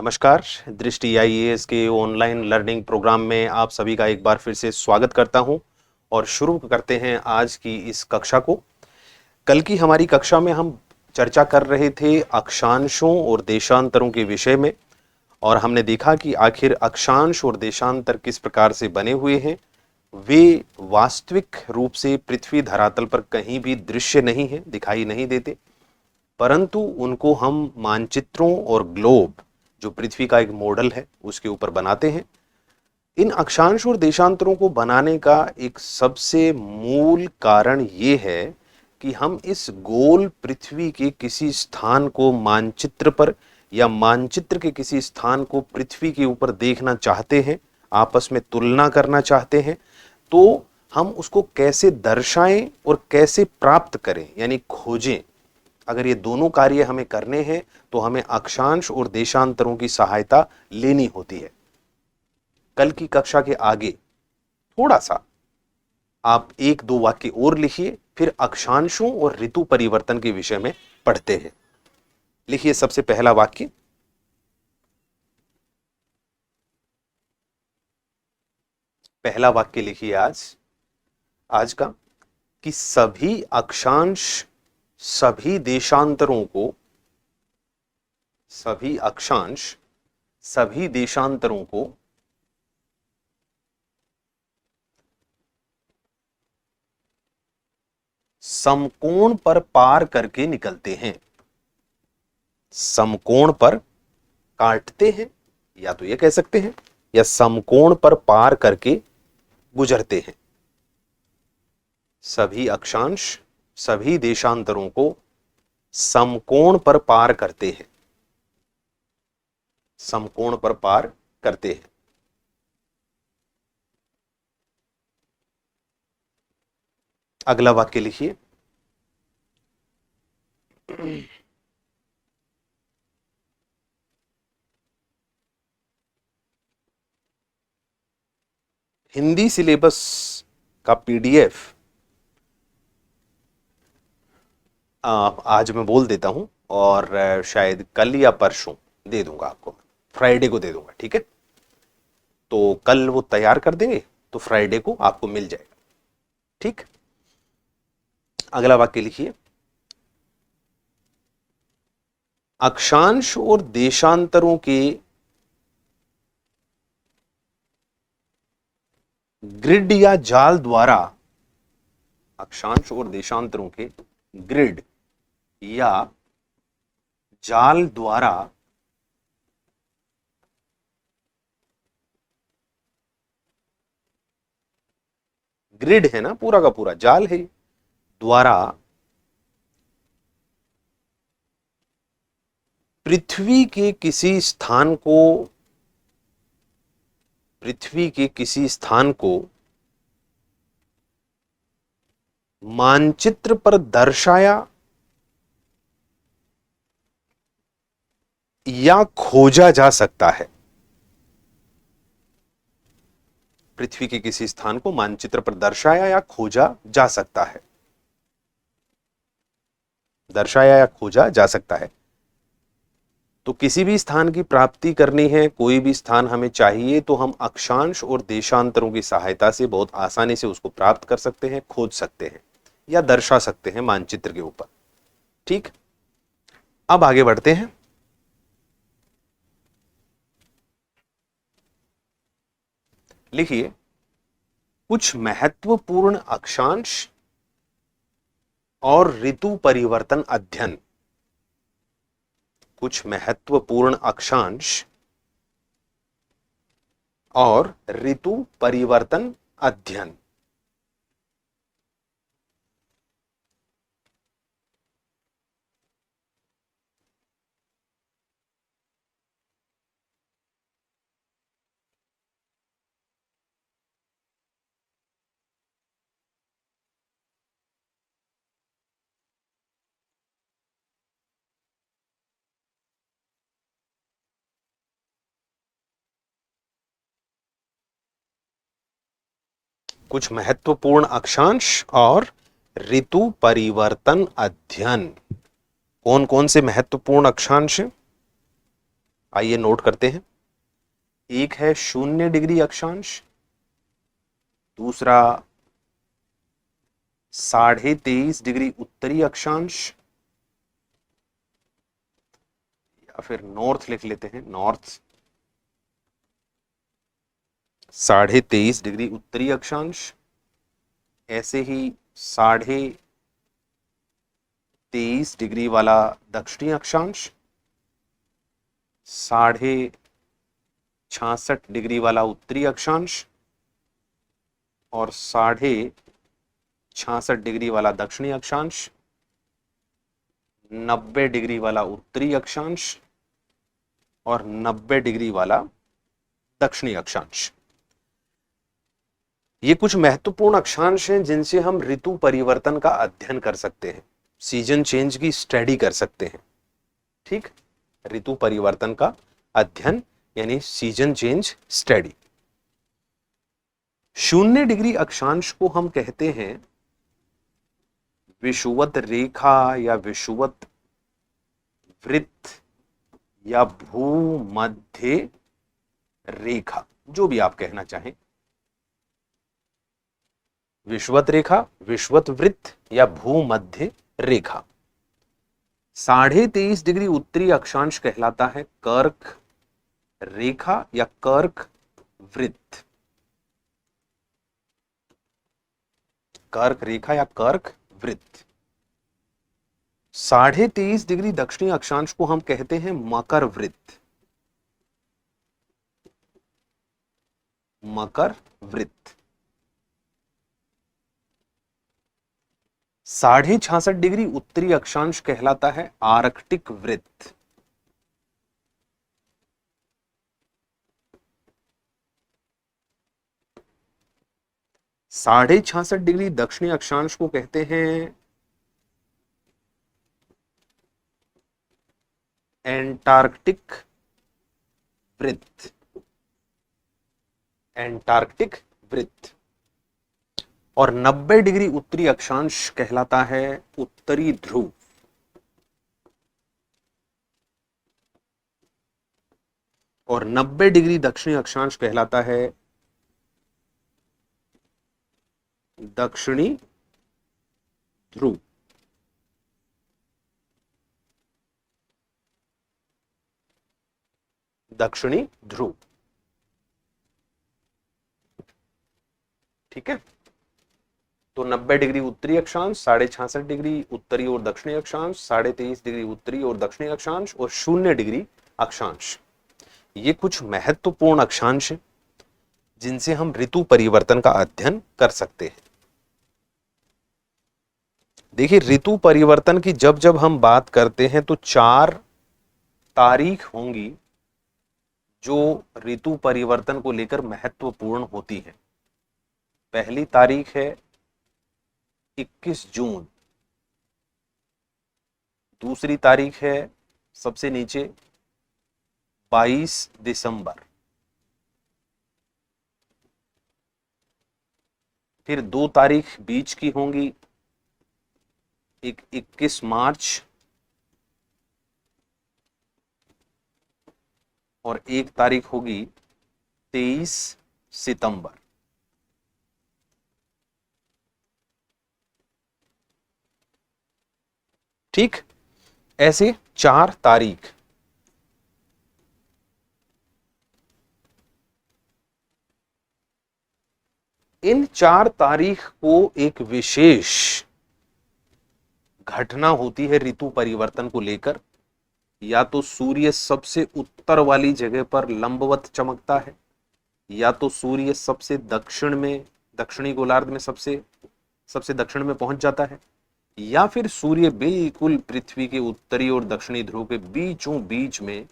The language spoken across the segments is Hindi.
नमस्कार। दृष्टि आईएएस के ऑनलाइन लर्निंग प्रोग्राम में आप सभी का एक बार फिर से स्वागत करता हूं और शुरू करते हैं आज की इस कक्षा को। कल की हमारी कक्षा में हम चर्चा कर रहे थे अक्षांशों और देशांतरों के विषय में और हमने देखा कि आखिर अक्षांश और देशांतर किस प्रकार से बने हुए हैं। वे वास्तविक रूप से पृथ्वी धरातल पर कहीं भी दृश्य नहीं है, दिखाई नहीं देते, परंतु उनको हम मानचित्रों और ग्लोब, जो पृथ्वी का एक मॉडल है, उसके ऊपर बनाते हैं। इन अक्षांश और देशांतरों को बनाने का एक सबसे मूल कारण ये है कि हम इस गोल पृथ्वी के किसी स्थान को मानचित्र पर या मानचित्र के किसी स्थान को पृथ्वी के ऊपर देखना चाहते हैं, आपस में तुलना करना चाहते हैं, तो हम उसको कैसे दर्शाएं और कैसे प्राप्त करें, यानी खोजें। अगर ये दोनों कार्य हमें करने हैं तो हमें अक्षांश और देशांतरों की सहायता लेनी होती है। कल की कक्षा के आगे थोड़ा सा आप एक दो वाक्य और लिखिए, फिर अक्षांशों और ऋतु परिवर्तन के विषय में पढ़ते हैं। लिखिए सबसे पहला वाक्य। पहला वाक्य लिखिए आज का कि सभी अक्षांश सभी देशांतरों को समकोण पर पार करके निकलते हैं। समकोण पर काटते हैं, या तो ये कह सकते हैं, या समकोण पर पार करके गुजरते हैं। सभी अक्षांश सभी देशांतरों को समकोण पर पार करते हैं। समकोण पर पार करते हैं। अगला वाक्य लिखिए। हिंदी सिलेबस का पीडीएफ आज मैं बोल देता हूं और शायद कल या परसों दे दूंगा आपको, फ्राइडे को दे दूंगा, ठीक है। तो कल वो तैयार कर देंगे तो फ्राइडे को आपको मिल जाएगा, ठीक। अगला वाक्य लिखिए। अक्षांश और देशांतरों के ग्रिड या जाल द्वारा, अक्षांश और देशांतरों के ग्रिड या जाल द्वारा ग्रिड है ना, पूरा का पूरा जाल है, द्वारा पृथ्वी के किसी स्थान को मानचित्र पर दर्शाया या खोजा जा सकता है। पृथ्वी के किसी स्थान को मानचित्र पर दर्शाया या खोजा जा सकता है। दर्शाया या खोजा जा सकता है। तो किसी भी स्थान की प्राप्ति करनी है, कोई भी स्थान हमें चाहिए, तो हम अक्षांश और देशांतरों की सहायता से बहुत आसानी से उसको प्राप्त कर सकते हैं, खोज सकते हैं या दर्शा सकते हैं मानचित्र के ऊपर, ठीक। अब आगे बढ़ते हैं। लिखिए कुछ महत्वपूर्ण अक्षांश और ऋतु परिवर्तन अध्ययन। कुछ महत्वपूर्ण अक्षांश और ऋतु परिवर्तन अध्ययन। कुछ महत्वपूर्ण अक्षांश और ऋतु परिवर्तन अध्ययन। कौन कौन से महत्वपूर्ण अक्षांश हैं? आइए नोट करते हैं। एक है 0 डिग्री अक्षांश, दूसरा 23.5 डिग्री उत्तरी अक्षांश, या फिर नॉर्थ लिख लेते हैं, नॉर्थ 23.5 डिग्री उत्तरी अक्षांश, ऐसे ही 23.5 डिग्री वाला दक्षिणी अक्षांश, 66.5 डिग्री वाला उत्तरी अक्षांश और 66.5 डिग्री वाला दक्षिणी अक्षांश, 90 डिग्री वाला उत्तरी अक्षांश और 90 डिग्री वाला दक्षिणी अक्षांश। ये कुछ महत्वपूर्ण अक्षांश हैं जिनसे हम ऋतु परिवर्तन का अध्ययन कर सकते हैं, सीजन चेंज की स्टडी कर सकते हैं। ठीक, ऋतु परिवर्तन का अध्ययन यानी सीजन चेंज स्टडी। 0 डिग्री अक्षांश को हम कहते हैं विषुवत रेखा या विषुवत वृत्त या भूमध्य रेखा, जो भी आप कहना चाहें। विषुवत रेखा, विषुवत वृत्त या भूमध्य रेखा। 23.5 डिग्री उत्तरी अक्षांश कहलाता है कर्क रेखा या कर्क वृत्त। कर्क रेखा या कर्क वृत्त। 23.5 डिग्री दक्षिणी अक्षांश को हम कहते हैं मकर वृत्त। मकर वृत्त। 66.5 डिग्री उत्तरी अक्षांश कहलाता है आर्कटिक वृत्त। साढ़े 66 डिग्री दक्षिणी अक्षांश को कहते हैं एंटार्कटिक वृत्त। एंटार्कटिक वृत्त। और 90 डिग्री उत्तरी अक्षांश कहलाता है उत्तरी ध्रुव। और 90 डिग्री दक्षिणी अक्षांश कहलाता है दक्षिणी ध्रुव। दक्षिणी ध्रुव। ठीक है, तो 90 डिग्री उत्तरी अक्षांश, 66.5 डिग्री उत्तरी और दक्षिणी अक्षांश, 23.5 डिग्री उत्तरी और दक्षिणी अक्षांश और 0 डिग्री अक्षांश। ये कुछ महत्वपूर्ण अक्षांश हैं जिनसे हम ऋतु परिवर्तन का अध्ययन कर सकते हैं। देखिए, ऋतु परिवर्तन की जब जब हम बात करते हैं तो 4 तारीख होंगी जो ऋतु परिवर्तन को लेकर महत्वपूर्ण होती है। पहली तारीख है 21 जून। दूसरी तारीख है सबसे नीचे 22 दिसंबर। फिर 2 तारीख बीच की होंगी, एक 21 मार्च और 1 तारीख होगी 23 सितंबर। ठीक, ऐसे 4 तारीख। इन 4 तारीख को एक विशेष घटना होती है ऋतु परिवर्तन को लेकर। या तो सूर्य सबसे उत्तर वाली जगह पर लंबवत चमकता है, या तो सूर्य सबसे दक्षिण में, दक्षिणी गोलार्ध में सबसे दक्षिण में पहुंच जाता है, या फिर सूर्य बिल्कुल पृथ्वी के उत्तरी और दक्षिणी ध्रुव के बीचों बीच में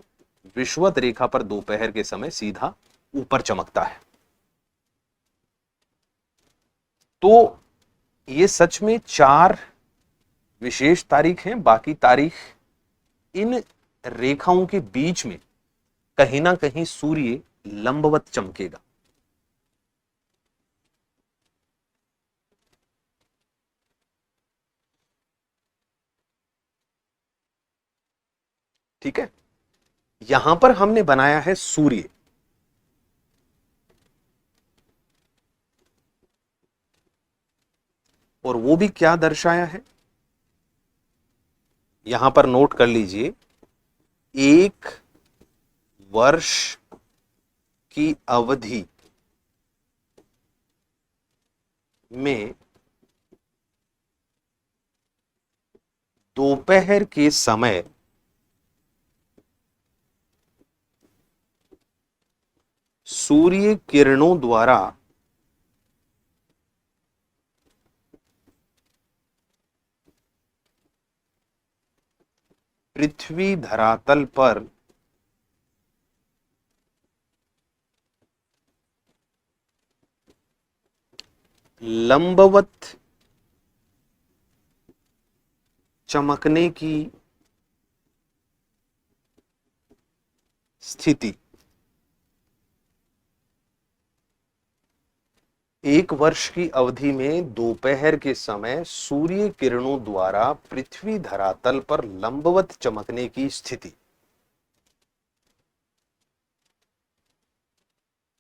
विषुवत रेखा पर दोपहर के समय सीधा ऊपर चमकता है। तो ये सच में 4 विशेष तारीख हैं। बाकी तारीख इन रेखाओं के बीच में कहीं ना कहीं सूर्य लंबवत चमकेगा। ठीक है, यहां पर हमने बनाया है सूर्य, और वो भी क्या दर्शाया है, यहां पर नोट कर लीजिए, एक वर्ष की अवधि में दोपहर के समय सूर्य किरणों द्वारा पृथ्वी धरातल पर लंबवत चमकने की स्थिति, एक वर्ष की अवधि में दोपहर के समय सूर्य किरणों द्वारा पृथ्वी धरातल पर लंबवत चमकने की स्थिति।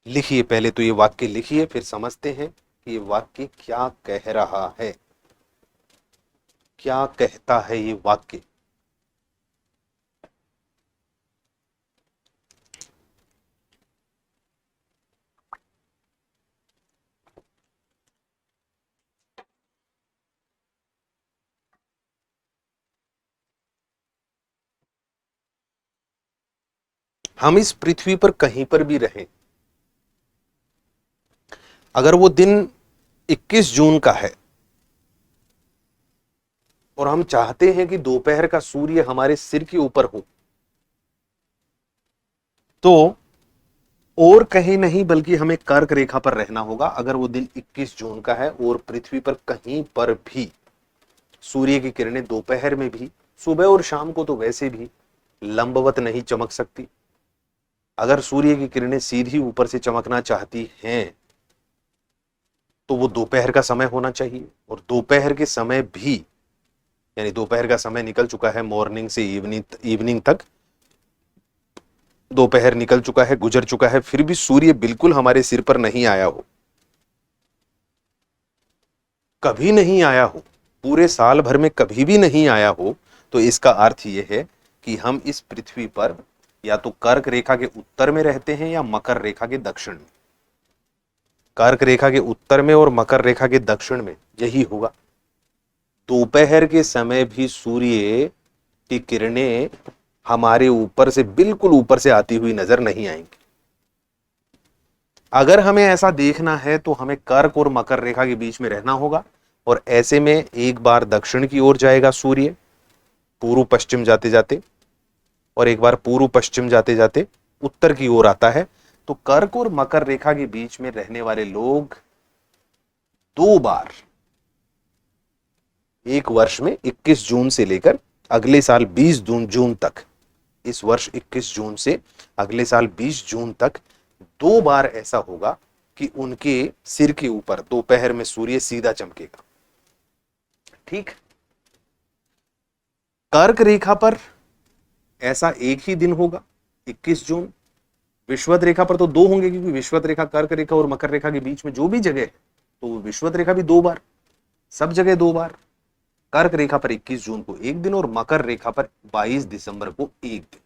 लिखिए, पहले तो ये वाक्य लिखिए, फिर समझते हैं कि ये वाक्य क्या कह रहा है, क्या कहता है ये वाक्य। हम इस पृथ्वी पर कहीं पर भी रहें, अगर वो दिन 21 जून का है और हम चाहते हैं कि दोपहर का सूर्य हमारे सिर के ऊपर हो, तो और कहीं नहीं बल्कि हमें कर्क रेखा पर रहना होगा। अगर वो दिन 21 जून का है और पृथ्वी पर कहीं पर भी सूर्य की किरणें दोपहर में भी, सुबह और शाम को तो वैसे भी लंबवत नहीं चमक सकती। अगर सूर्य की किरणें सीधी ऊपर से चमकना चाहती हैं तो वो दोपहर का समय होना चाहिए, और दोपहर के समय भी, यानी दोपहर का समय निकल चुका है, मॉर्निंग से इवनिंग तक दोपहर निकल चुका है, गुजर चुका है, फिर भी सूर्य बिल्कुल हमारे सिर पर नहीं आया हो, कभी नहीं आया हो, पूरे साल भर में कभी भी नहीं आया हो, तो इसका अर्थ यह है कि हम इस पृथ्वी पर या तो कर्क रेखा के उत्तर में रहते हैं या मकर रेखा के दक्षिण में। कर्क रेखा के उत्तर में और मकर रेखा के दक्षिण में यही होगा। दोपहर के समय भी सूर्य की किरणें हमारे ऊपर से, बिल्कुल ऊपर से आती हुई नजर नहीं आएंगी। अगर हमें ऐसा देखना है तो हमें कर्क और मकर रेखा के बीच में रहना होगा, और ऐसे में एक बार दक्षिण की ओर जाएगा सूर्य पूर्व पश्चिम जाते जाते, और एक बार पूर्व पश्चिम जाते जाते उत्तर की ओर आता है। तो कर्क और मकर रेखा के बीच में रहने वाले लोग दो बार एक वर्ष में 21 जून से लेकर अगले साल 20 जून तक, इस वर्ष 21 जून से अगले साल 20 जून तक दो बार ऐसा होगा कि उनके सिर के ऊपर दोपहर में सूर्य सीधा चमकेगा। ठीक, कर्क रेखा पर ऐसा एक ही दिन होगा 21 जून। विषुवत रेखा पर तो दो होंगे, क्योंकि विषुवत रेखा कर्क रेखा और मकर रेखा के बीच में जो भी जगह है, तो विषुवत रेखा भी दो बार, सब जगह दो बार। कर्क रेखा पर 21 जून को एक दिन और मकर रेखा पर 22 दिसंबर को एक दिन,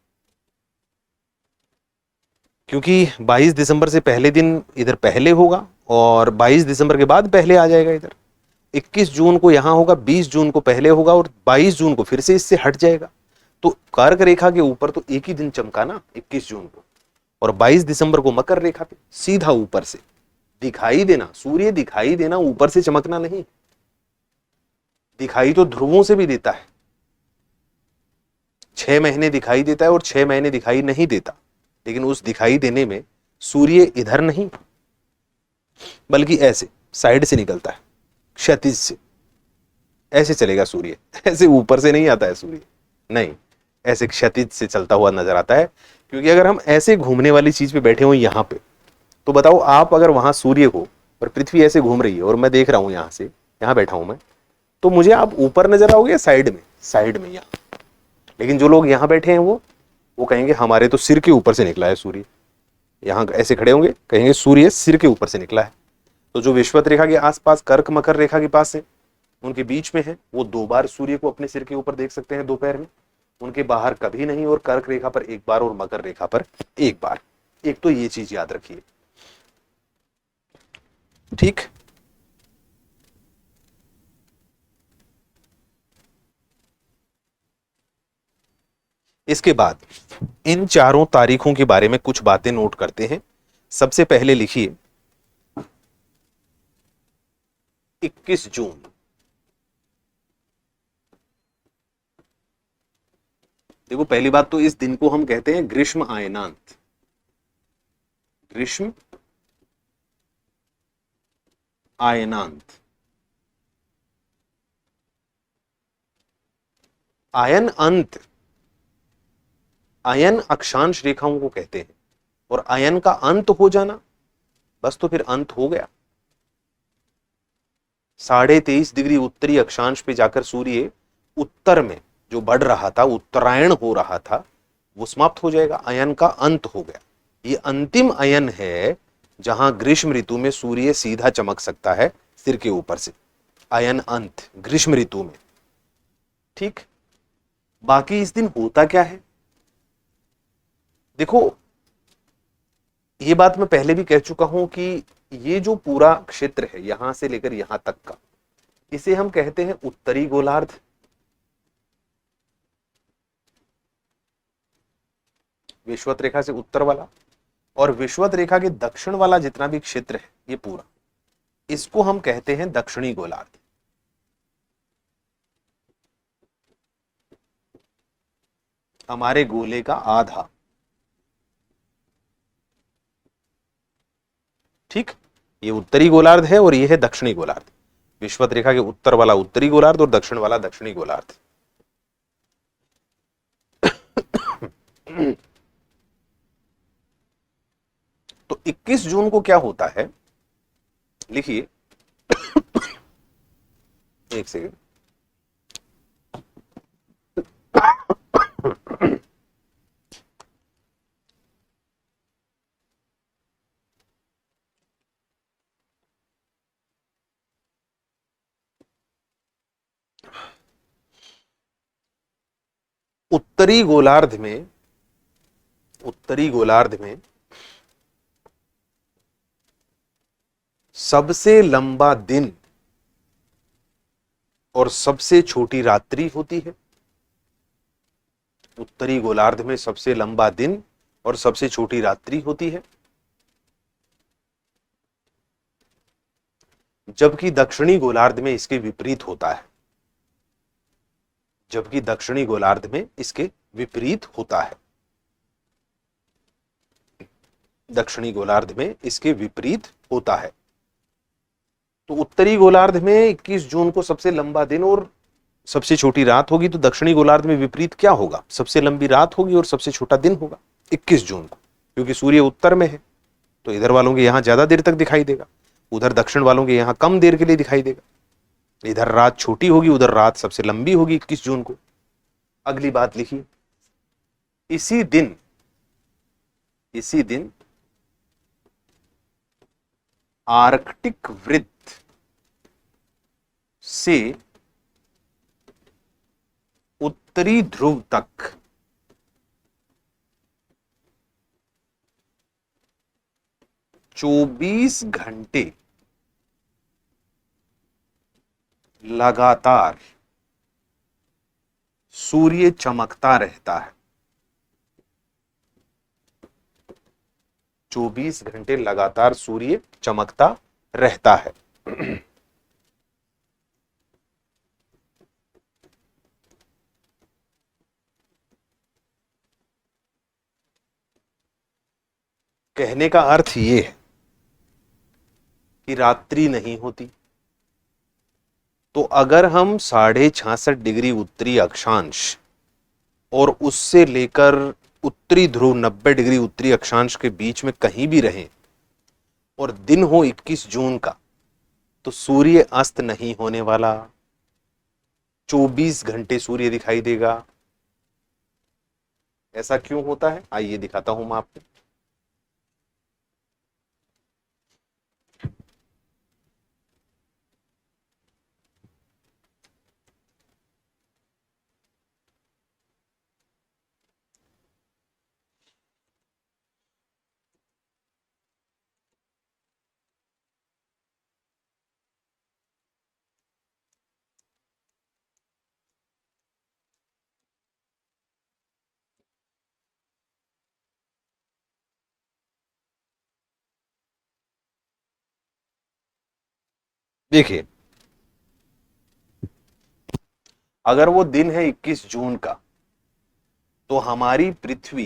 क्योंकि 22 दिसंबर से पहले दिन इधर पहले होगा और 22 दिसंबर के बाद पहले आ जाएगा इधर। 21 जून को यहां होगा, 20 जून को पहले होगा और 22 जून को फिर से इससे हट जाएगा। तो कर्क रेखा के ऊपर तो एक ही दिन चमका ना 21 जून को, और 22 दिसंबर को मकर रेखा पे सीधा ऊपर से दिखाई देना, सूर्य दिखाई देना, ऊपर से चमकना नहीं। दिखाई तो ध्रुवों से भी देता है, 6 महीने दिखाई देता है और 6 महीने दिखाई नहीं देता, लेकिन उस दिखाई देने में सूर्य इधर नहीं बल्कि ऐसे साइड से निकलता है, क्षैतिज से ऐसे चलेगा सूर्य, ऐसे ऊपर से नहीं आता है सूर्य, नहीं, ऐसे क्षैतिज से चलता हुआ नजर आता है। क्योंकि अगर हम ऐसे घूमने वाली चीज पे बैठे हो यहां पे, तो बताओ आप अगर वहां सूर्य हो और पृथ्वी ऐसे घूम रही है और मैं देख रहा हूं यहां से, यहां बैठा हूं मैं, तो मुझे आप ऊपर नजर आओगे या साइड में? साइड में, यहां। लेकिन जो लोग यहां बैठे हैं वो वो कहेंगे हमारे तो सिर के ऊपर से निकला है सूर्य। यहां ऐसे खड़े होंगे, कहेंगे सूर्य सिर के ऊपर से निकला है। तो जो विषुवत रेखा के आसपास कर्क मकर रेखा के पास है, उनके बीच में है, वो 2 बार सूर्य को अपने सिर के ऊपर देख सकते हैं दोपहर में। उनके बाहर कभी नहीं, और कर्क रेखा पर 1 बार और मकर रेखा पर 1 बार। एक तो ये चीज याद रखिए, ठीक। इसके बाद इन चारों तारीखों के बारे में कुछ बातें नोट करते हैं। सबसे पहले लिखिए 21 जून। देखो, पहली बात तो इस दिन को हम कहते हैं ग्रीष्म आयनांत। ग्रीष्म आयनांत। आयन अंत, आयन अक्षांश रेखाओं को कहते हैं, और आयन का अंत हो जाना बस तो फिर अंत हो गया। 23.5 डिग्री उत्तरी अक्षांश पे जाकर सूर्य उत्तर में जो बढ़ रहा था, उत्तरायण हो रहा था, वो समाप्त हो जाएगा, अयन का अंत हो गया। ये अंतिम अयन है जहां ग्रीष्म ऋतु में सूर्य सीधा चमक सकता है सिर के ऊपर से। अयन अंत ग्रीष्म ऋतु में, ठीक। बाकी इस दिन होता क्या है? देखो, ये बात मैं पहले भी कह चुका हूं कि ये जो पूरा क्षेत्र है यहां से लेकर यहां तक का, इसे हम कहते हैं उत्तरी गोलार्ध। विषुवत रेखा से उत्तर वाला, और विषुवत रेखा के दक्षिण वाला जितना भी क्षेत्र है ये पूरा, इसको हम कहते हैं दक्षिणी गोलार्ध। हमारे गोले का आधा, ठीक। ये उत्तरी गोलार्ध है और ये है दक्षिणी गोलार्ध। विषुवत रेखा के उत्तर वाला उत्तरी गोलार्ध और दक्षिण वाला दक्षिणी गोलार्ध। तो 21 जून को क्या होता है, लिखिए। एक सेकेंड। उत्तरी गोलार्ध में, उत्तरी गोलार्ध में सबसे लंबा दिन और सबसे छोटी रात्रि होती है। उत्तरी गोलार्ध में सबसे लंबा दिन और सबसे छोटी रात्रि होती है, जबकि दक्षिणी गोलार्ध में इसके विपरीत होता है। जबकि दक्षिणी गोलार्ध में इसके विपरीत होता है। दक्षिणी गोलार्ध में इसके विपरीत होता है। तो उत्तरी गोलार्ध में 21 जून को सबसे लंबा दिन और सबसे छोटी रात होगी, तो दक्षिणी गोलार्ध में विपरीत क्या होगा? सबसे लंबी रात होगी और सबसे छोटा दिन होगा 21 जून को, क्योंकि सूर्य उत्तर में है। तो इधर वालों के यहां ज्यादा देर तक दिखाई देगा, उधर दक्षिण वालों के यहां कम देर के लिए दिखाई देगा। इधर रात छोटी होगी, उधर रात सबसे लंबी होगी 21 जून को। अगली बात लिखिए, इसी दिन, इसी दिन आर्कटिक वृत्त से उत्तरी ध्रुव तक 24 घंटे लगातार सूर्य चमकता रहता है। 24 घंटे लगातार सूर्य चमकता रहता है। कहने का अर्थ ये है कि रात्रि नहीं होती। तो अगर हम 66.5 डिग्री उत्तरी अक्षांश और उससे लेकर उत्तरी ध्रुव 90 डिग्री उत्तरी अक्षांश के बीच में कहीं भी रहें और दिन हो 21 जून का, तो सूर्य अस्त नहीं होने वाला। 24 घंटे सूर्य दिखाई देगा। ऐसा क्यों होता है, आइए दिखाता हूं मैं आपको। देखिए, अगर वो दिन है 21 जून का, तो हमारी पृथ्वी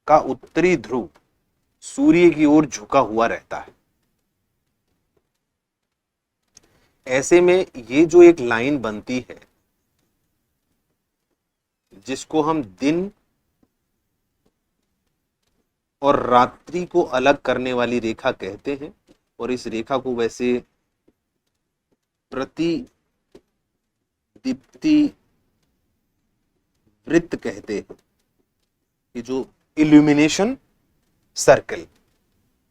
का उत्तरी ध्रुव सूर्य की ओर झुका हुआ रहता है। ऐसे में ये जो एक लाइन बनती है, जिसको हम दिन और रात्रि को अलग करने वाली रेखा कहते हैं, और इस रेखा को वैसे प्रतिदीप्ति वृत्त कहते हैं। ये जो इल्यूमिनेशन सर्कल,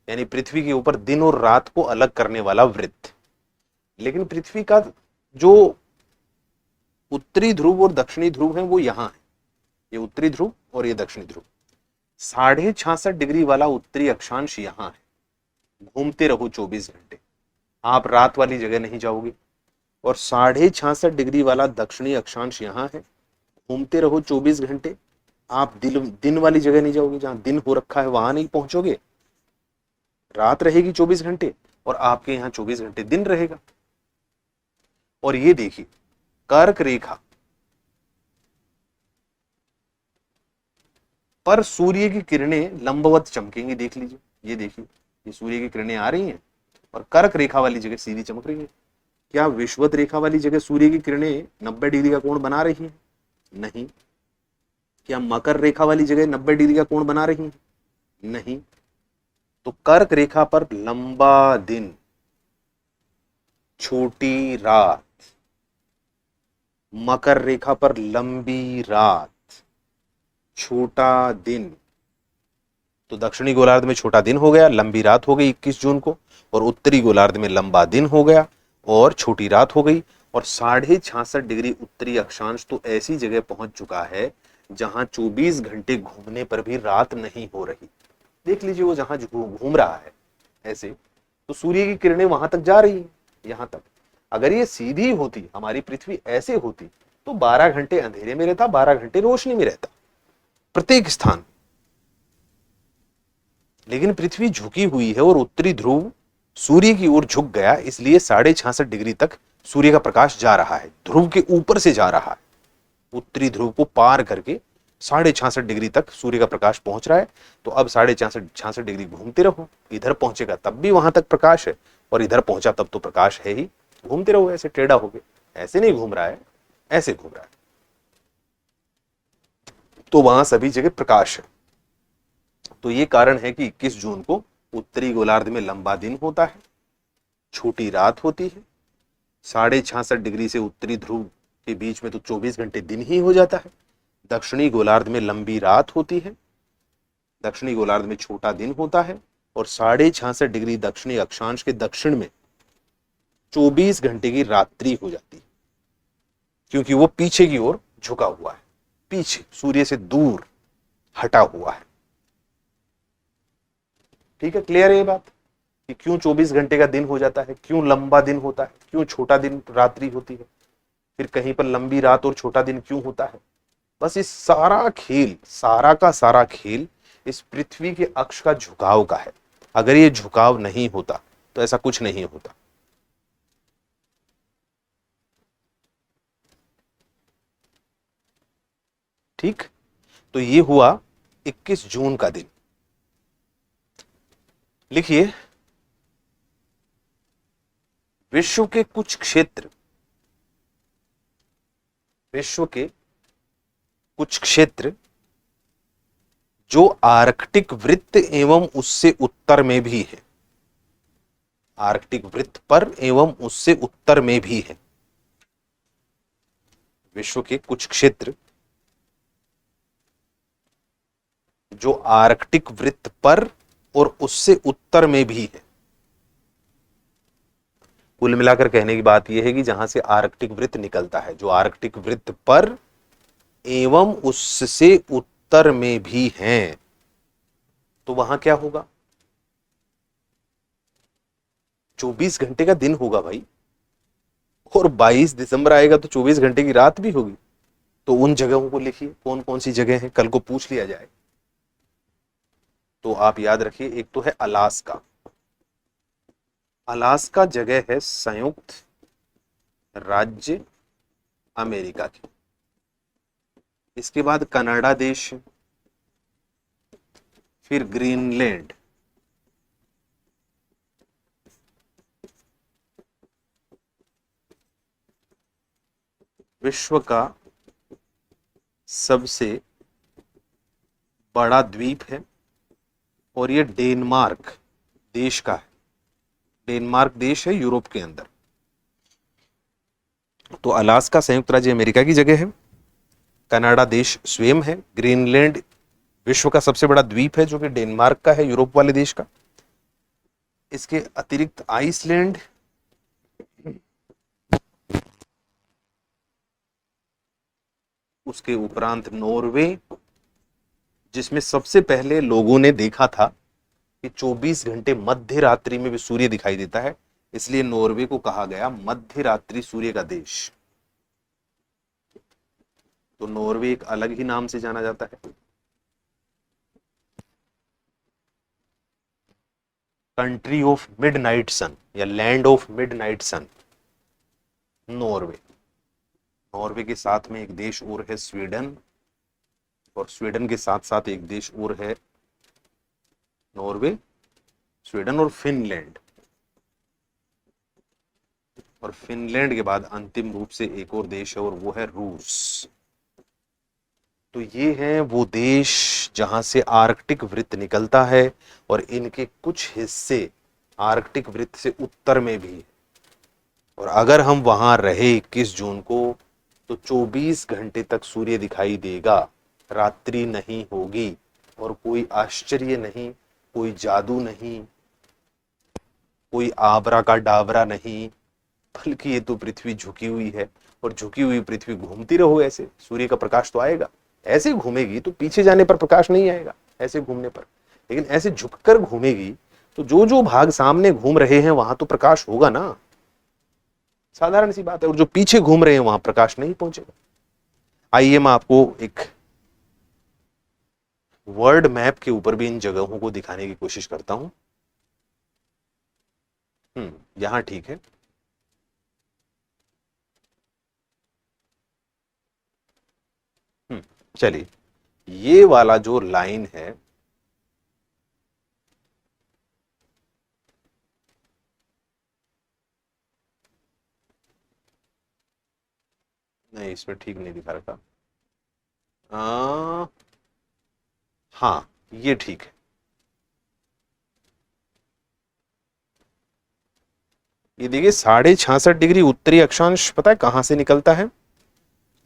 यानी पृथ्वी के ऊपर दिन और रात को अलग करने वाला वृत्त। लेकिन पृथ्वी का जो उत्तरी ध्रुव और दक्षिणी ध्रुव है वो यहां है, ये उत्तरी ध्रुव और ये दक्षिणी ध्रुव। 66.5 डिग्री वाला उत्तरी अक्षांश यहां है। घूमते रहो 24 घंटे, आप रात वाली जगह नहीं जाओगे। और 66.5 डिग्री वाला दक्षिणी अक्षांश यहां है। घूमते रहो 24 घंटे, आप दिन वाली जगह नहीं जाओगे, जहां दिन हो रखा है वहां नहीं पहुंचोगे। रात रहेगी 24 घंटे और आपके यहां 24 घंटे दिन रहेगा। और ये देखिए, कर्क रेखा पर सूर्य की किरणें लंबवत चमकेंगी। देख लीजिए, ये देखिए, ये सूर्य की किरणें आ रही हैं और कर्क रेखा वाली जगह सीधी चमक रही है। क्या विषुवत रेखा वाली जगह सूर्य की किरणें 90 डिग्री का कोण बना रही हैं? नहीं। क्या मकर रेखा वाली जगह 90 डिग्री का कोण बना रही हैं? नहीं। तो कर्क रेखा पर लंबा दिन, छोटी रात, मकर रेखा पर लंबी रात, छोटा दिन। तो दक्षिणी गोलार्ध में छोटा दिन हो गया, लंबी रात हो गई 21 जून को, और उत्तरी गोलार्ध में लंबा दिन हो गया और छोटी रात हो गई। और 66.5 डिग्री उत्तरी अक्षांश तो ऐसी जगह पहुंच चुका है जहां 24 घंटे घूमने पर भी रात नहीं हो रही। देख लीजिए, वो जहां घूम रहा है ऐसे, तो सूर्य की किरणें वहां तक जा रही है, यहां तक। अगर ये सीधी होती, हमारी पृथ्वी ऐसे होती, तो 12 घंटे अंधेरे में रहता, 12 घंटे रोशनी में रहता प्रत्येक स्थान। लेकिन पृथ्वी झुकी हुई है और उत्तरी ध्रुव सूर्य की ओर झुक गया, इसलिए 66.5 डिग्री तक सूर्य का प्रकाश जा रहा है, ध्रुव के ऊपर से जा रहा है। उत्तरी ध्रुव को पार करके 66.5 डिग्री तक सूर्य का प्रकाश पहुंच रहा है। तो अब 66.5 डिग्री घूमते रहो, इधर पहुंचेगा तब भी वहां तक प्रकाश है, और इधर पहुंचा तब तो प्रकाश है ही। घूमते रहो ऐसे टेढ़ा हो गए, ऐसे नहीं घूम रहा है, ऐसे घूम रहा है, तो वहां सभी जगह प्रकाश है। तो ये कारण है कि 21 जून को उत्तरी गोलार्ध में लंबा दिन होता है, छोटी रात होती है। 66.5 डिग्री से उत्तरी ध्रुव के बीच में तो 24 घंटे दिन ही हो जाता है। दक्षिणी गोलार्ध में लंबी रात होती है, दक्षिणी गोलार्ध में छोटा दिन होता है, और 66.5 डिग्री दक्षिणी अक्षांश के दक्षिण में 24 घंटे की रात्रि हो जाती है, क्योंकि वो पीछे की ओर झुका हुआ है, पीछे सूर्य से दूर हटा हुआ है। ठीक है, क्लियर है ये बात कि क्यों 24 घंटे का दिन हो जाता है, क्यों लंबा दिन होता है, क्यों छोटा दिन रात्रि होती है, फिर कहीं पर लंबी रात और छोटा दिन क्यों होता है। बस इस सारा खेल, सारा का सारा खेल इस पृथ्वी के अक्ष का झुकाव का है। अगर ये झुकाव नहीं होता तो ऐसा कुछ नहीं होता। ठीक, तो ये हुआ 21 जून का दिन। लिखिए, विश्व के कुछ क्षेत्र, विश्व के कुछ क्षेत्र जो आर्कटिक वृत्त एवं उससे उत्तर में भी है, आर्कटिक वृत्त पर एवं उससे उत्तर में भी है। विश्व के कुछ क्षेत्र जो आर्कटिक वृत्त पर और उससे उत्तर में भी है। कुल मिलाकर कहने की बात यह है कि जहां से आर्कटिक वृत्त निकलता है, जो आर्कटिक वृत्त पर एवं उससे उत्तर में भी हैं, तो वहां क्या होगा? 24 घंटे का दिन होगा भाई, और 22 दिसंबर आएगा तो 24 घंटे की रात भी होगी। तो उन जगहों को लिखिए, कौन कौन सी जगह है, कल को पूछ लिया जाए। तो आप याद रखिए, एक तो है अलास्का। अलास्का जगह है संयुक्त राज्य अमेरिका की। इसके बाद कनाडा देश, फिर ग्रीनलैंड, विश्व का सबसे बड़ा द्वीप है और ये डेनमार्क देश का है। डेनमार्क देश है यूरोप के अंदर। तो अलास्का संयुक्त राज्य अमेरिका की जगह है, कनाडा देश स्वयं है, ग्रीनलैंड विश्व का सबसे बड़ा द्वीप है जो कि डेनमार्क का है, यूरोप वाले देश का। इसके अतिरिक्त आइसलैंड, उसके उपरांत नॉर्वे, जिसमें सबसे पहले लोगों ने देखा था कि 24 घंटे मध्य रात्रि में भी सूर्य दिखाई देता है, इसलिए नॉर्वे को कहा गया मध्य रात्रि सूर्य का देश। तो नॉर्वे एक अलग ही नाम से जाना जाता है। कंट्री ऑफ मिडनाइट सन या land of midnight sun, Norway. Norway के साथ में एक देश और है स्वीडन, और स्वीडन के साथ साथ एक देश और है, नॉर्वे, स्वीडन और फिनलैंड। और फिनलैंड के बाद अंतिम रूप से एक और देश है और वो है रूस। तो ये हैं वो देश जहां से आर्कटिक वृत्त निकलता है, और इनके कुछ हिस्से आर्कटिक वृत्त से उत्तर में भी है। और अगर हम वहां रहे 21 जून को, तो 24 घंटे तक सूर्य दिखाई देगा, रात्रि नहीं होगी, और कोई आश्चर्य नहीं, कोई जादू नहीं, कोई आबरा का डाबरा नहीं, बल्कि ये तो पृथ्वी झुकी हुई है, और झुकी हुई पृथ्वी घूमती रहो ऐसे, सूर्य का प्रकाश तो आएगा। ऐसे घूमेगी तो पीछे जाने पर प्रकाश नहीं आएगा, ऐसे घूमने पर। लेकिन ऐसे झुककर घूमेगी तो जो जो भाग सामने घूम रहे हैं वहां तो प्रकाश होगा ना, साधारण सी बात है। और जो पीछे घूम रहे हैं वहां प्रकाश नहीं पहुंचेगा। आइए मैं आपको एक वर्ल्ड मैप के ऊपर भी इन जगहों को दिखाने की कोशिश करता हूं। यहां ठीक है। चलिए, ये वाला जो लाइन है, नहीं इसमें ठीक नहीं दिखा रखा। हाँ ये ठीक है। ये देखिए 66.5 उत्तरी अक्षांश, पता है कहां से निकलता है?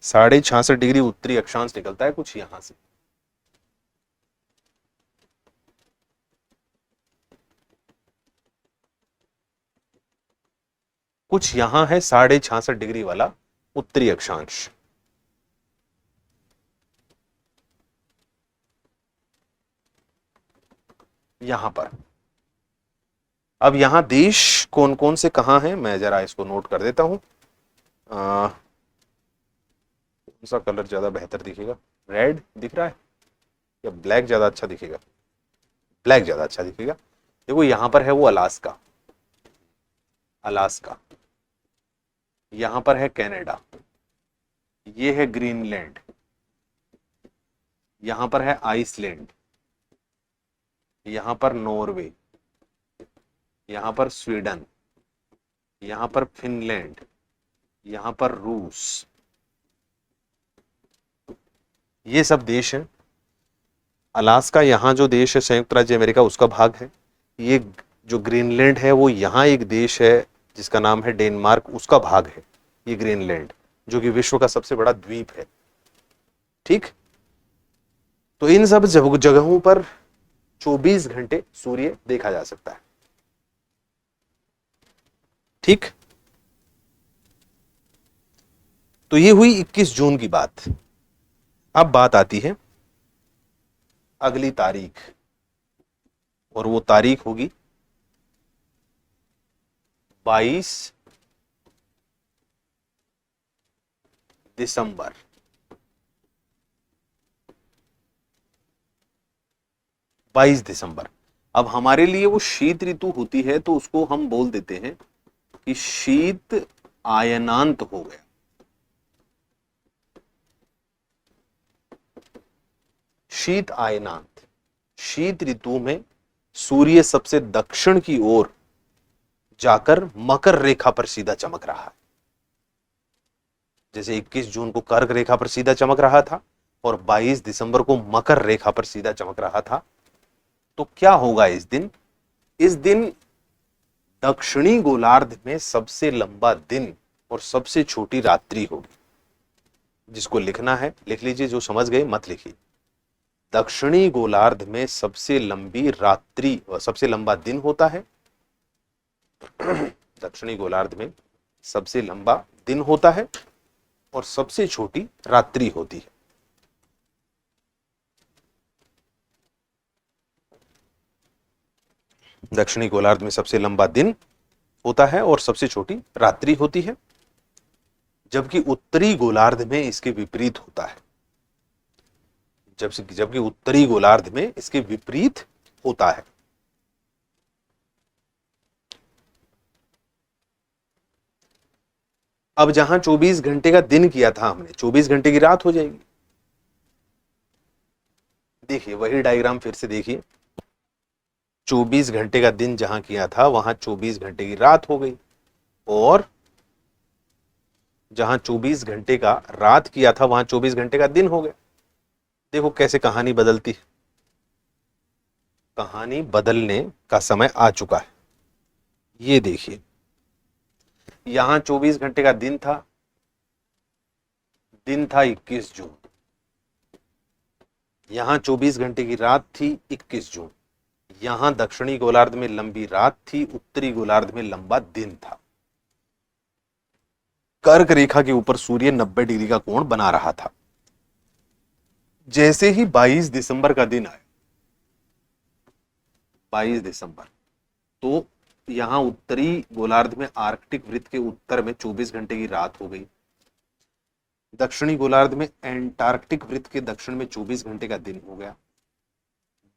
66.5 उत्तरी अक्षांश निकलता है कुछ यहां से। कुछ यहां है 66.5 वाला उत्तरी अक्षांश। यहां पर अब यहां देश कौन कौन से कहां हैं, मैं जरा इसको नोट कर देता हूं। कौन सा कलर ज्यादा बेहतर दिखेगा? रेड दिख रहा है या ब्लैक ज्यादा अच्छा दिखेगा? ब्लैक ज्यादा अच्छा दिखेगा। देखो यहां पर है वो अलास्का, अलास्का। यहां पर है कनाडा, ये है ग्रीनलैंड। यहां पर है आइसलैंड, यहां पर नॉर्वे, यहां पर स्वीडन, यहां पर फिनलैंड, यहां पर रूस। ये सब देश हैं। अलास्का यहां जो देश है संयुक्त राज्य अमेरिका उसका भाग है। ये जो ग्रीनलैंड है वो यहां एक देश है जिसका नाम है डेनमार्क, उसका भाग है ये ग्रीनलैंड, जो कि विश्व का सबसे बड़ा द्वीप है। ठीक। तो इन सब जगहों पर 24 घंटे सूर्य देखा जा सकता है। ठीक, तो ये हुई 21 जून की बात। अब बात आती है अगली तारीख, और वो तारीख होगी 22 दिसंबर। 22 दिसंबर। अब हमारे लिए वो शीत ऋतु होती है, तो उसको हम बोल देते हैं कि शीत आयनांत हो गया। शीत आयनांत, शीत ऋतु में सूर्य सबसे दक्षिण की ओर जाकर मकर रेखा पर सीधा चमक रहा है। जैसे 21 जून को कर्क रेखा पर सीधा चमक रहा था और 22 दिसंबर को मकर रेखा पर सीधा चमक रहा था। तो क्या होगा इस दिन? इस दिन दक्षिणी गोलार्ध में सबसे लंबा दिन और सबसे छोटी रात्रि होगी। जिसको लिखना है लिख लीजिए, जो समझ गए मत लिखिए। दक्षिणी गोलार्ध में सबसे लंबी रात्रि और सबसे लंबा दिन होता है। दक्षिणी गोलार्ध में सबसे लंबा दिन होता है और सबसे छोटी रात्रि होती है। दक्षिणी गोलार्ध में सबसे लंबा दिन होता है और सबसे छोटी रात्रि होती है, जबकि उत्तरी गोलार्ध में इसके विपरीत होता है। जबकि उत्तरी गोलार्ध में इसके विपरीत होता है। अब जहां 24 घंटे का दिन किया था हमने, 24 घंटे की रात हो जाएगी। देखिए वही डायग्राम फिर से देखिए। 24 घंटे का दिन जहां किया था वहां 24 घंटे की रात हो गई, और जहां 24 घंटे का रात किया था वहां 24 घंटे का दिन हो गया। देखो कैसे कहानी बदलती है। कहानी बदलने का समय आ चुका है। ये देखिए, यहां 24 घंटे का दिन था 21 जून। यहां 24 घंटे की रात थी 21 जून। यहां दक्षिणी गोलार्ध में लंबी रात थी, उत्तरी गोलार्ध में लंबा दिन था। कर्क रेखा के ऊपर सूर्य 90 डिग्री का कोण बना रहा था। जैसे ही 22 दिसंबर का दिन आया, 22 दिसंबर, तो यहां उत्तरी गोलार्ध में आर्कटिक वृत्त के उत्तर में 24 घंटे की रात हो गई। दक्षिणी गोलार्ध में एंटार्कटिक वृत्त के दक्षिण में 24 घंटे का दिन हो गया।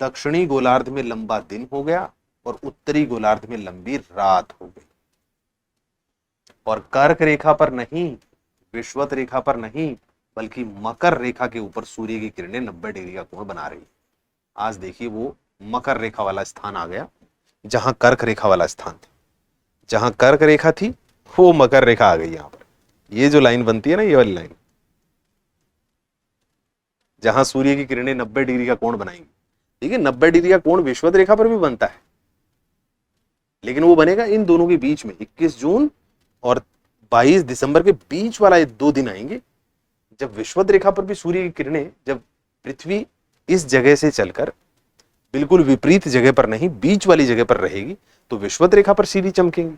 दक्षिणी गोलार्ध में लंबा दिन हो गया और उत्तरी गोलार्ध में लंबी रात हो गई। और कर्क रेखा पर नहीं, विषुवत रेखा पर नहीं, बल्कि मकर रेखा के ऊपर सूर्य की किरणें 90 डिग्री का कोण बना रही। आज देखिए वो मकर रेखा वाला स्थान आ गया जहां कर्क रेखा वाला स्थान था। जहां कर्क रेखा थी वो मकर रेखा आ गई। यहां पर ये जो लाइन बनती है ना, ये वाली लाइन, जहां सूर्य की किरणें 90 डिग्री का कोण बनाएंगी। देखिए 90 डिग्री का कोण विषुवत रेखा पर भी बनता है, लेकिन वो बनेगा इन दोनों के बीच में। 21 जून और 22 दिसंबर के बीच वाला ये 2 दिन आएंगे जब विषुवत रेखा पर भी सूर्य की किरणें, जब पृथ्वी इस जगह से चलकर बिल्कुल विपरीत जगह पर नहीं, बीच वाली जगह पर रहेगी, तो विषुवत रेखा पर सीधी चमकेंगी।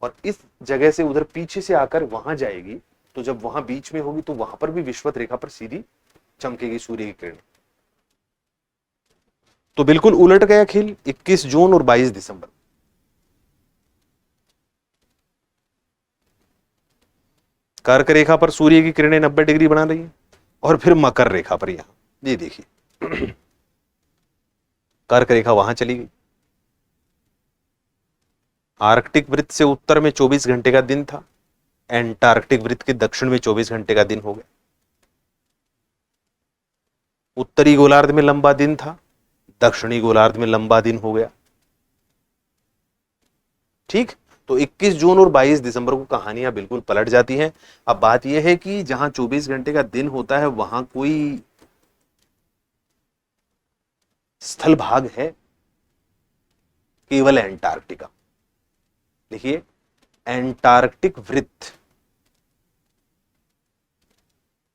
और इस जगह से उधर पीछे से आकर वहां जाएगी, तो जब वहां बीच में होगी तो वहां पर भी विषुवत रेखा पर सीधी चमकेगी सूर्य की किरणें। तो बिल्कुल उलट गया खेल 21 जून और 22 दिसंबर। कर्क रेखा पर सूर्य की किरणें 90 डिग्री बना रही है, और फिर मकर रेखा पर यहां ये देखिए कर्क रेखा वहां चली गई। आर्कटिक वृत्त से उत्तर में 24 घंटे का दिन था, एंटार्कटिक वृत्त के दक्षिण में 24 घंटे का दिन हो गया। उत्तरी गोलार्ध में लंबा दिन था, दक्षिणी गोलार्ध में लंबा दिन हो गया। ठीक, तो 21 जून और 22 दिसंबर को कहानियां बिल्कुल पलट जाती हैं। अब बात यह है कि जहां 24 घंटे का दिन होता है वहां कोई स्थल भाग है? केवल एंटार्क्टिका। देखिए एंटार्कटिक वृत्त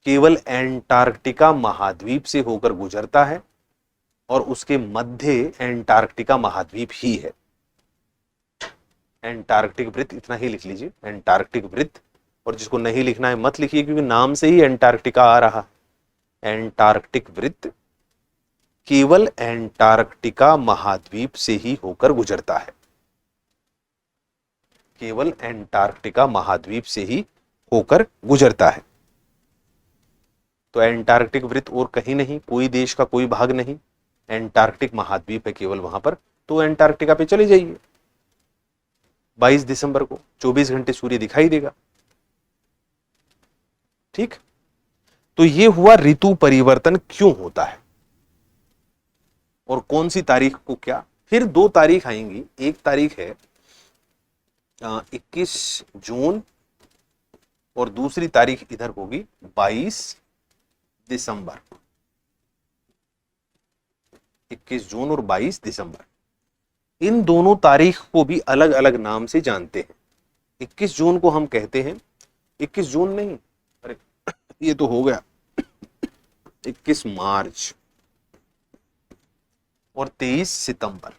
केवल एंटार्क्टिका महाद्वीप से होकर गुजरता है और उसके मध्य एंटार्क्टिका महाद्वीप ही है। एंटार्क्टिक वृत्त इतना ही लिख लीजिए, एंटार्क्टिक वृत्त। और जिसको नहीं लिखना है मत लिखिए, क्योंकि नाम से ही एंटार्क्टिका आ रहा। एंटार्क्टिक वृत्त केवल एंटार्क्टिका महाद्वीप से ही होकर गुजरता है, केवल एंटार्क्टिका महाद्वीप से ही होकर गुजरता है। तो एंटार्क्टिक वृत्त और कहीं नहीं, कोई देश का कोई भाग नहीं, एंटार्क्टिक महाद्वीप है केवल वहां पर। तो एंटार्क्टिका पे चले जाइए 22 दिसंबर को, 24 घंटे सूर्य दिखाई देगा। ठीक, तो ये हुआ ऋतु परिवर्तन क्यों होता है और कौन सी तारीख को क्या। फिर 2 तारीख आएंगी, एक तारीख है 21 जून और दूसरी तारीख इधर होगी 22 दिसंबर। 21 जून और 22 दिसंबर, इन दोनों तारीख को भी अलग अलग नाम से जानते हैं। 21 जून को हम कहते हैं, 21 जून नहीं, अरे ये तो हो गया 21 मार्च और 23 सितंबर।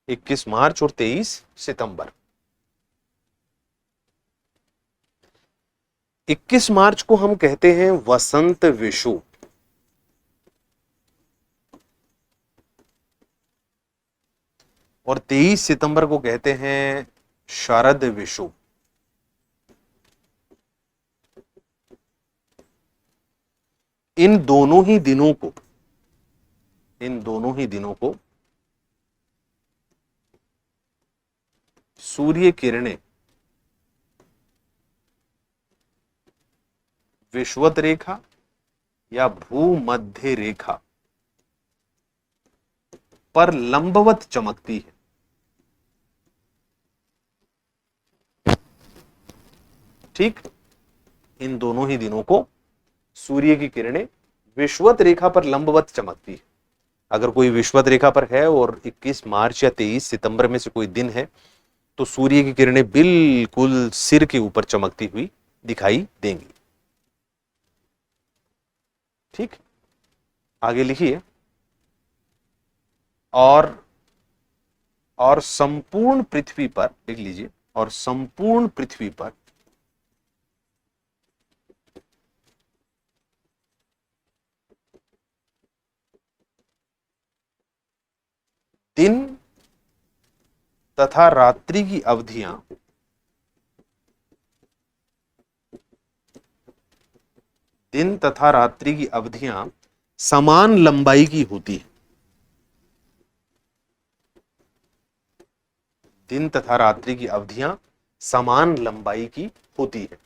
इक्कीस मार्च और 23 सितंबर। 21 मार्च को हम कहते हैं वसंत विषु, और 23 सितंबर को कहते हैं शरद विषु। इन दोनों ही दिनों को सूर्य किरणें विषुवत रेखा या भूमध्य रेखा पर लंबवत चमकती है। ठीक, इन दोनों ही दिनों को सूर्य की किरणें विषुवत रेखा पर लंबवत चमकती है। अगर कोई विषुवत रेखा पर है और 21 मार्च या 23 सितंबर में से कोई दिन है, तो सूर्य की किरणें बिल्कुल सिर के ऊपर चमकती हुई दिखाई देंगी। ठीक, आगे लिखिए। और संपूर्ण पृथ्वी पर, लिख लीजिए, और संपूर्ण पृथ्वी पर दिन तथा रात्रि की अवधियां समान लंबाई की होती है। दिन तथा रात्रि की अवधियां समान लंबाई की होती है।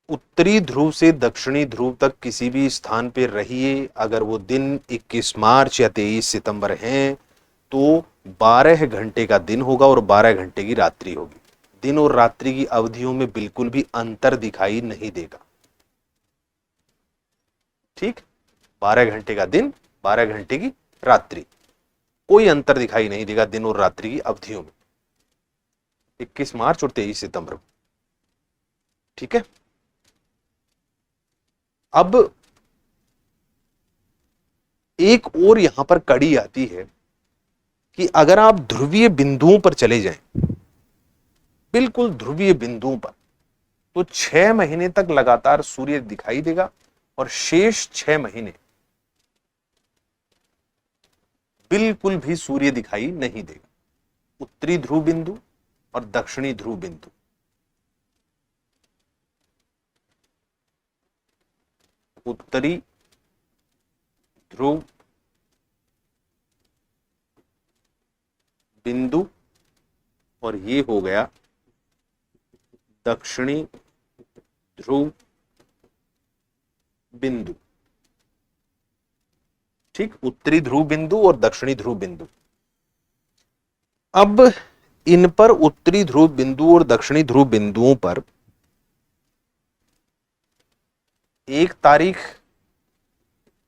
उत्तरी ध्रुव से दक्षिणी ध्रुव तक किसी भी स्थान पर रहिए, अगर वो दिन 21 मार्च या 23 सितंबर हैं, तो 12 घंटे का दिन होगा और 12 घंटे की रात्रि होगी। दिन और रात्रि की अवधियों में बिल्कुल भी अंतर दिखाई नहीं देगा। ठीक, 12 घंटे का दिन, 12 घंटे की रात्रि, कोई अंतर दिखाई नहीं देगा दिन और रात्रि की अवधियों में, 21 मार्च और 23 सितंबर को। ठीक है, अब एक और यहां पर कड़ी आती है कि अगर आप ध्रुवीय बिंदुओं पर चले जाएं, बिल्कुल ध्रुवीय बिंदुओं पर, तो 6 महीने तक लगातार सूर्य दिखाई देगा और शेष 6 महीने बिल्कुल भी सूर्य दिखाई नहीं देगा। उत्तरी ध्रुव बिंदु और दक्षिणी ध्रुव बिंदु, उत्तरी ध्रुव बिंदु और ये हो गया दक्षिणी ध्रुव बिंदु। ठीक, उत्तरी ध्रुव बिंदु और दक्षिणी ध्रुव बिंदु। अब इन पर, उत्तरी ध्रुव बिंदु और दक्षिणी ध्रुव बिंदुओं पर एक तारीख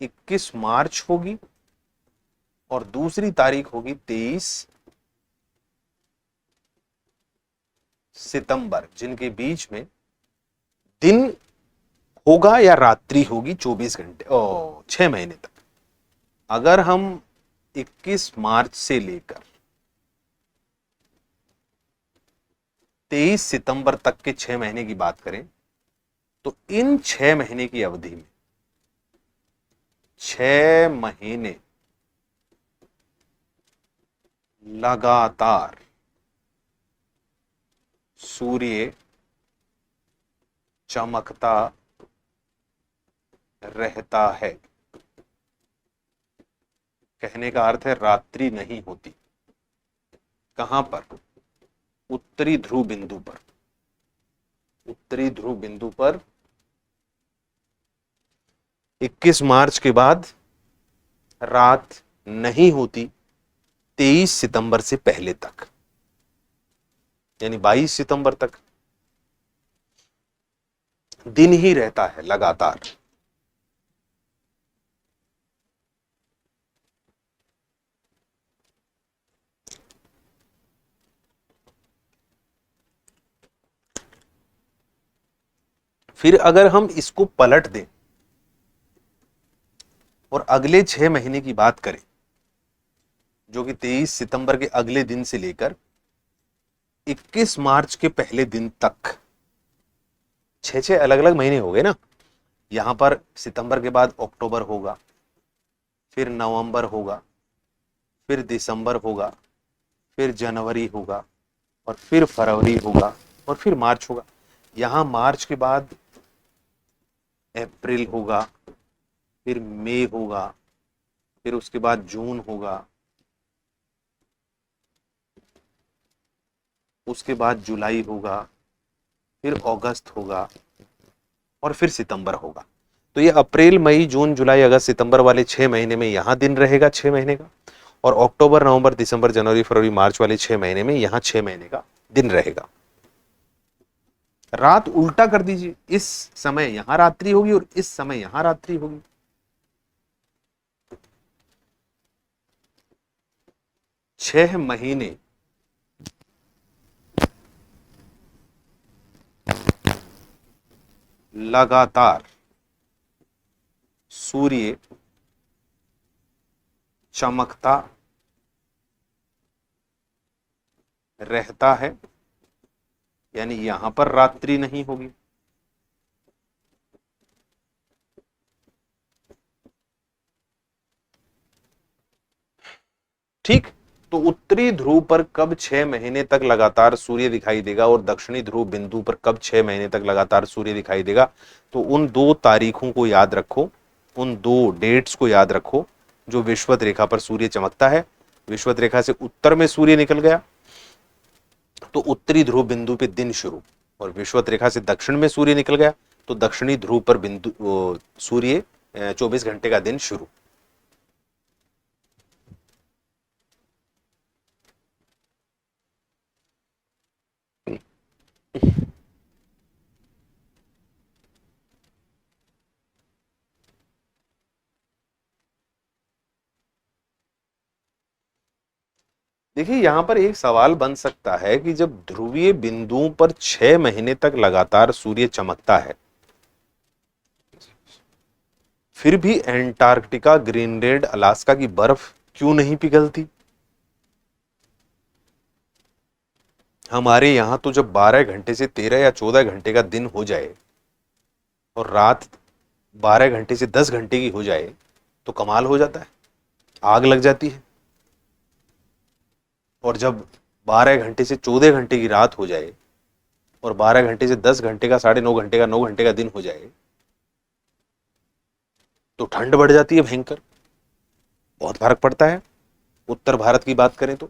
21 मार्च होगी और दूसरी तारीख होगी 23 सितंबर, जिनके बीच में दिन होगा या रात्रि होगी 24 घंटे 6 महीने तक। अगर हम 21 मार्च से लेकर 23 सितंबर तक के 6 महीने की बात करें तो इन 6 महीने की अवधि में 6 महीने लगातार सूर्य चमकता रहता है। कहने का अर्थ है रात्रि नहीं होती। कहां पर? उत्तरी ध्रुव बिंदु पर। उत्तरी ध्रुव बिंदु पर 21 मार्च के बाद रात नहीं होती 23 सितंबर से पहले तक, यानी 22 सितंबर तक दिन ही रहता है लगातार। फिर अगर हम इसको पलट दें और अगले 6 महीने की बात करें, जो कि 23 सितंबर के अगले दिन से लेकर 21 मार्च के पहले दिन तक, 6 अलग अलग महीने हो गए ना। यहां पर सितंबर के बाद अक्टूबर होगा, फिर नवंबर होगा, फिर दिसंबर होगा, फिर जनवरी होगा, और फिर फरवरी होगा, और फिर मार्च होगा। यहां मार्च के बाद अप्रैल होगा, फिर मई होगा, फिर उसके बाद जून होगा, उसके बाद जुलाई होगा, फिर अगस्त होगा, और फिर सितंबर होगा। तो ये अप्रैल मई जून जुलाई अगस्त सितंबर वाले 6 महीने में यहां दिन रहेगा 6 महीने का, और अक्टूबर नवंबर दिसंबर जनवरी फरवरी मार्च वाले 6 महीने में यहां 6 महीने का दिन रहेगा। रात उल्टा कर दीजिए, इस समय यहां रात्रि होगी और इस समय यहां रात्रि होगी। छह महीने लगातार सूर्य चमकता रहता है, यानी यहां पर रात्रि नहीं होगी। ठीक, तो उत्तरी ध्रुव पर कब 6 महीने तक लगातार सूर्य दिखाई देगा और दक्षिणी ध्रुव बिंदु पर कब 6 महीने तक लगातार सूर्य दिखाई देगा, तो उन दो तारीखों को याद रखो, उन दो डेट्स को याद रखो जो विषुवत रेखा पर सूर्य चमकता है। विषुवत रेखा से उत्तर में सूर्य निकल गया तो उत्तरी ध्रुव बिंदु पे दिन शुरू, और विषुवत रेखा से दक्षिण में सूर्य निकल गया तो दक्षिणी ध्रुव पर बिंदु सूर्य 24 घंटे का दिन शुरू। देखिए यहां पर एक सवाल बन सकता है कि जब ध्रुवीय बिंदुओं पर 6 महीने तक लगातार सूर्य चमकता है, फिर भी एंटार्क्टिका ग्रीनलैंड अलास्का की बर्फ क्यों नहीं पिघलती? हमारे यहां तो जब 12 घंटे से 13 या 14 घंटे का दिन हो जाए और रात 12 घंटे से 10 घंटे की हो जाए तो कमाल हो जाता है, आग लग जाती है। और जब 12 घंटे से 14 घंटे की रात हो जाए और 12 घंटे से 10 घंटे का 9.5 घंटे का 9 घंटे का दिन हो जाए तो ठंड बढ़ जाती है भयंकर, बहुत फर्क पड़ता है। उत्तर भारत की बात करें तो,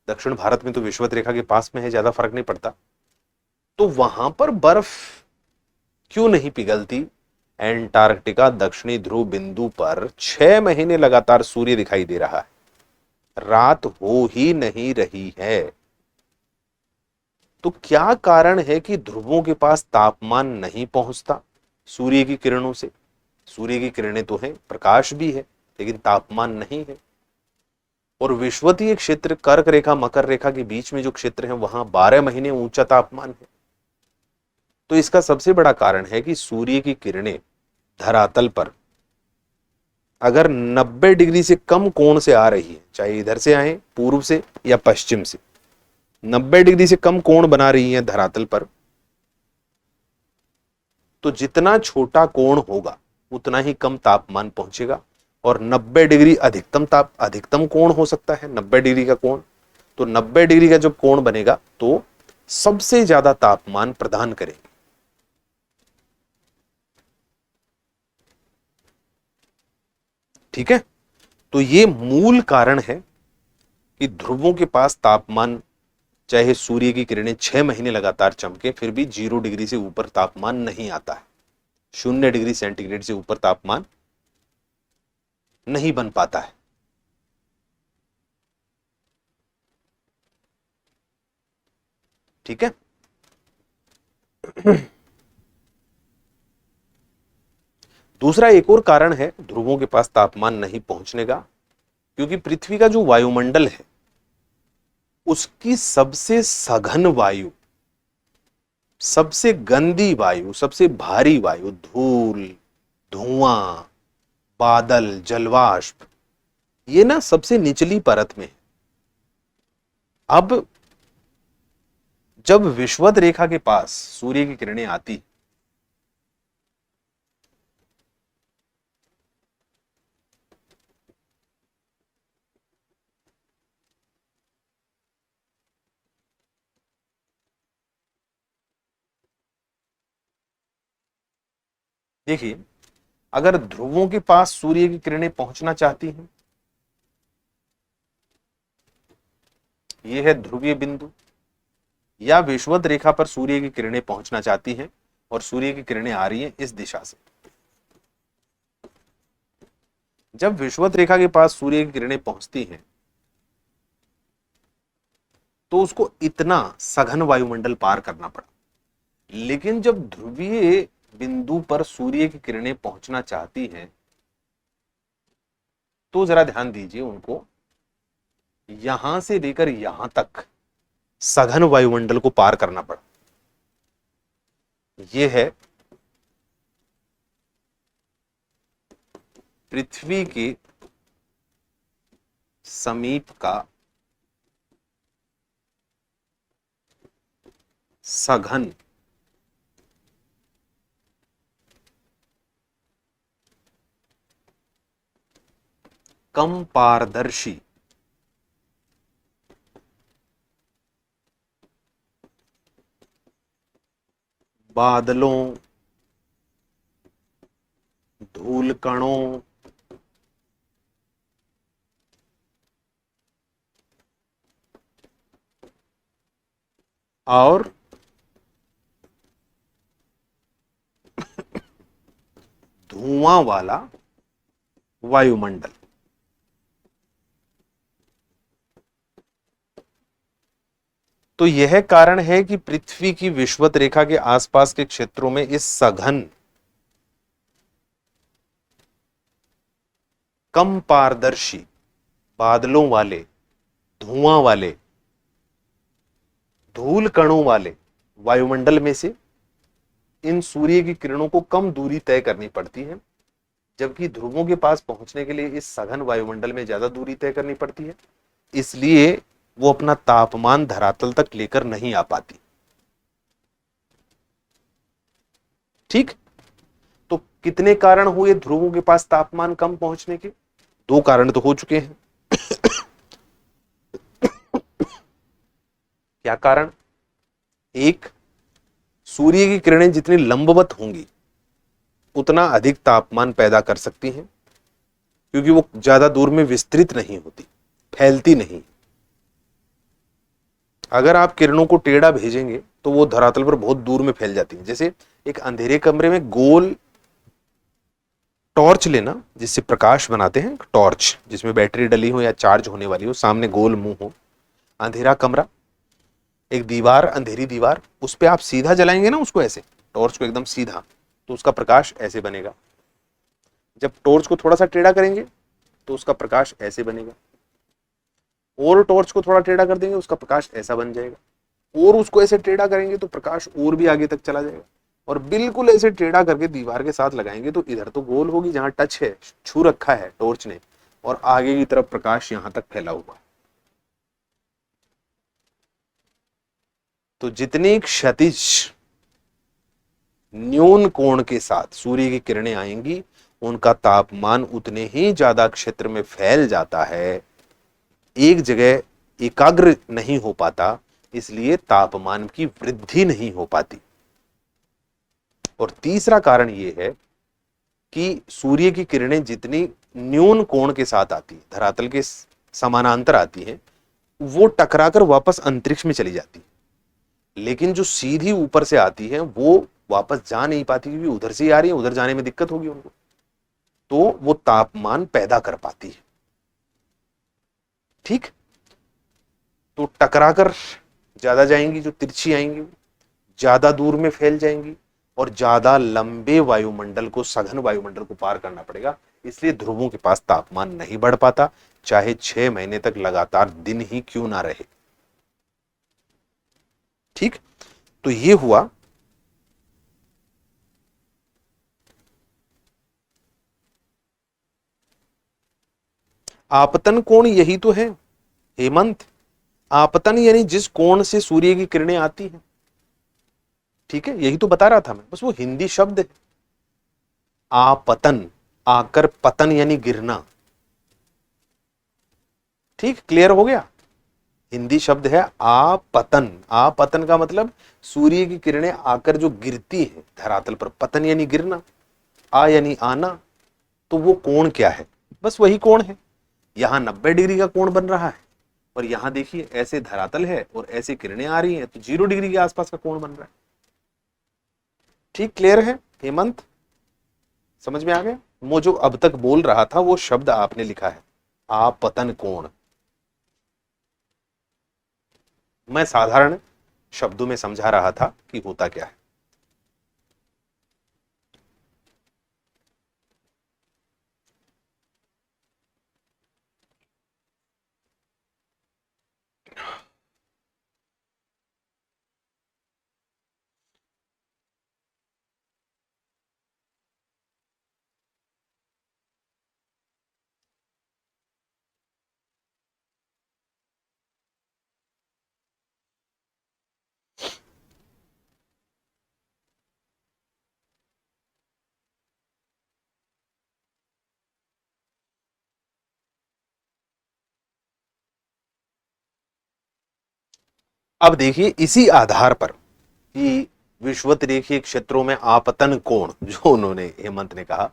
दक्षिण भारत में तो विषुवत रेखा के पास में है, ज्यादा फर्क नहीं पड़ता। तो वहां पर बर्फ क्यों नहीं पिघलती? एंटार्क्टिका दक्षिणी ध्रुव बिंदु पर 6 महीने लगातार सूर्य दिखाई दे रहा है, रात हो ही नहीं रही है। तो क्या कारण है कि ध्रुवों के पास तापमान नहीं पहुंचता? सूर्य की किरणों से। सूर्य की किरणें तो हैं, प्रकाश भी है, लेकिन तापमान नहीं है। और विषुवतीय क्षेत्र कर्क रेखा मकर रेखा के बीच में जो क्षेत्र है वहां 12 महीने ऊंचा तापमान है। तो इसका सबसे बड़ा कारण है कि सूर्य की किरणें धरातल पर अगर 90 डिग्री से कम कोण से आ रही है, चाहे इधर से आए पूर्व से या पश्चिम से, 90 डिग्री से कम कोण बना रही है धरातल पर, तो जितना छोटा कोण होगा उतना ही कम तापमान पहुंचेगा। और 90 डिग्री अधिकतम कोण हो सकता है, 90 डिग्री का कोण। तो 90 डिग्री का जब कोण बनेगा तो सबसे ज्यादा तापमान प्रदान करेगी। ठीक है, तो ये मूल कारण है कि ध्रुवों के पास तापमान, चाहे सूर्य की किरणें 6 महीने लगातार चमके, फिर भी 0 डिग्री से ऊपर तापमान नहीं आता है, 0 डिग्री सेंटीग्रेड से ऊपर तापमान नहीं बन पाता है। ठीक है। दूसरा एक और कारण है ध्रुवों के पास तापमान नहीं पहुंचने का, क्योंकि पृथ्वी का जो वायुमंडल है उसकी सबसे सघन वायु, सबसे गंदी वायु, सबसे भारी वायु, धूल, धुआं, बादल, जलवाष्प, ये ना सबसे निचली परत में है। अब जब विषुवत रेखा के पास सूर्य की किरणें आती, देखिए, अगर ध्रुवों के पास सूर्य की किरणें पहुंचना चाहती हैं, यह है ध्रुवीय बिंदु, या विषुवत रेखा पर सूर्य की किरणें पहुंचना चाहती हैं और सूर्य की किरणें आ रही हैं इस दिशा से। जब विषुवत रेखा के पास सूर्य की किरणें पहुंचती हैं तो उसको इतना सघन वायुमंडल पार करना पड़ा। लेकिन जब ध्रुवीय बिंदु पर सूर्य की किरणें पहुंचना चाहती हैं तो जरा ध्यान दीजिए, उनको यहां से लेकर यहां तक सघन वायुमंडल को पार करना पड़ा। यह है पृथ्वी के समीप का सघन कम पारदर्शी बादलों, धूल कणों, और धुआं वाला वायुमंडल। तो यह कारण है कि पृथ्वी की विषुवत रेखा के आसपास के क्षेत्रों में इस सघन कम पारदर्शी बादलों वाले, धुआं वाले, धूल कणों वाले वायुमंडल में से इन सूर्य की किरणों को कम दूरी तय करनी पड़ती है, जबकि ध्रुवों के पास पहुंचने के लिए इस सघन वायुमंडल में ज्यादा दूरी तय करनी पड़ती है। इसलिए वो अपना तापमान धरातल तक लेकर नहीं आ पाती। ठीक, तो कितने कारण हुए ध्रुवों के पास तापमान कम पहुंचने के? 2 कारण तो हो चुके हैं। क्या कारण? एक, सूर्य की किरणें जितनी लंबवत होंगी उतना अधिक तापमान पैदा कर सकती हैं, क्योंकि वो ज्यादा दूर में विस्तृत नहीं होती, फैलती नहीं। अगर आप किरणों को टेढ़ा भेजेंगे तो वो धरातल पर बहुत दूर में फैल जाती है। जैसे एक अंधेरे कमरे में गोल टॉर्च लेना, जिससे प्रकाश बनाते हैं, टॉर्च जिसमें बैटरी डली हो या चार्ज होने वाली हो, सामने गोल मुंह हो, अंधेरा कमरा, एक दीवार, अंधेरी दीवार, उस पर आप सीधा जलाएंगे ना उसको, ऐसे टॉर्च को एकदम सीधा, तो उसका प्रकाश ऐसे बनेगा। जब टॉर्च को थोड़ा सा टेढ़ा करेंगे तो उसका प्रकाश ऐसे बनेगा, और टॉर्च को थोड़ा टेढ़ा कर देंगे उसका प्रकाश ऐसा बन जाएगा, और उसको ऐसे टेढ़ा करेंगे तो प्रकाश और भी आगे तक चला जाएगा, और बिल्कुल ऐसे टेढ़ा करके दीवार के साथ लगाएंगे तो इधर तो गोल होगी जहां टच है, छू रखा है टॉर्च ने, और आगे की तरफ प्रकाश यहां तक फैला हुआ। तो जितनी क्षैतिज न्यून कोण के साथ सूर्य की किरणें आएंगी उनका तापमान उतने ही ज्यादा क्षेत्र में फैल जाता है, एक जगह एकाग्र नहीं हो पाता, इसलिए तापमान की वृद्धि नहीं हो पाती। और तीसरा कारण यह है कि सूर्य की किरणें जितनी न्यून कोण के साथ आती है, धरातल के समानांतर आती हैं, वो टकराकर वापस अंतरिक्ष में चली जाती है। लेकिन जो सीधी ऊपर से आती है वो वापस जा नहीं पाती, क्योंकि उधर से ही आ रही है, उधर जाने में दिक्कत होगी उनको, तो वो तापमान पैदा कर पाती है। ठीक, तो टकराकर ज्यादा जाएंगी, जो तिरछी आएंगी ज्यादा दूर में फैल जाएंगी, और ज्यादा लंबे वायुमंडल को, सघन वायुमंडल को पार करना पड़ेगा, इसलिए ध्रुवों के पास तापमान नहीं बढ़ पाता, चाहे 6 महीने तक लगातार दिन ही क्यों ना रहे। ठीक, तो ये हुआ आपतन कोण, यही तो है हेमंत। आपतन यानी जिस कोण से सूर्य की किरणें आती हैं। ठीक है, यही तो बता रहा था मैं, बस वो हिंदी शब्द है। आपतन, आकर पतन यानी गिरना। ठीक, क्लियर हो गया। हिंदी शब्द है आपतन। आपतन का मतलब सूर्य की किरणें आकर जो गिरती है धरातल पर, पतन यानी गिरना, आ यानी आना। तो वो कोण क्या है? बस वही कोण है। यहां 90 डिग्री का कोण बन रहा है, और यहां देखिए ऐसे धरातल है और ऐसे किरणें आ रही हैं, तो 0 डिग्री के आसपास का कोण बन रहा है। ठीक, क्लियर है हेमंत? समझ में आ गया? वो जो अब तक बोल रहा था वो शब्द आपने लिखा है, आपतन कोण। मैं साधारण शब्दों में समझा रहा था कि होता क्या है। अब देखिए इसी आधार पर कि विषुवतरेखीय क्षेत्रों में आपतन कोण, जो उन्होंने, हेमंत ने कहा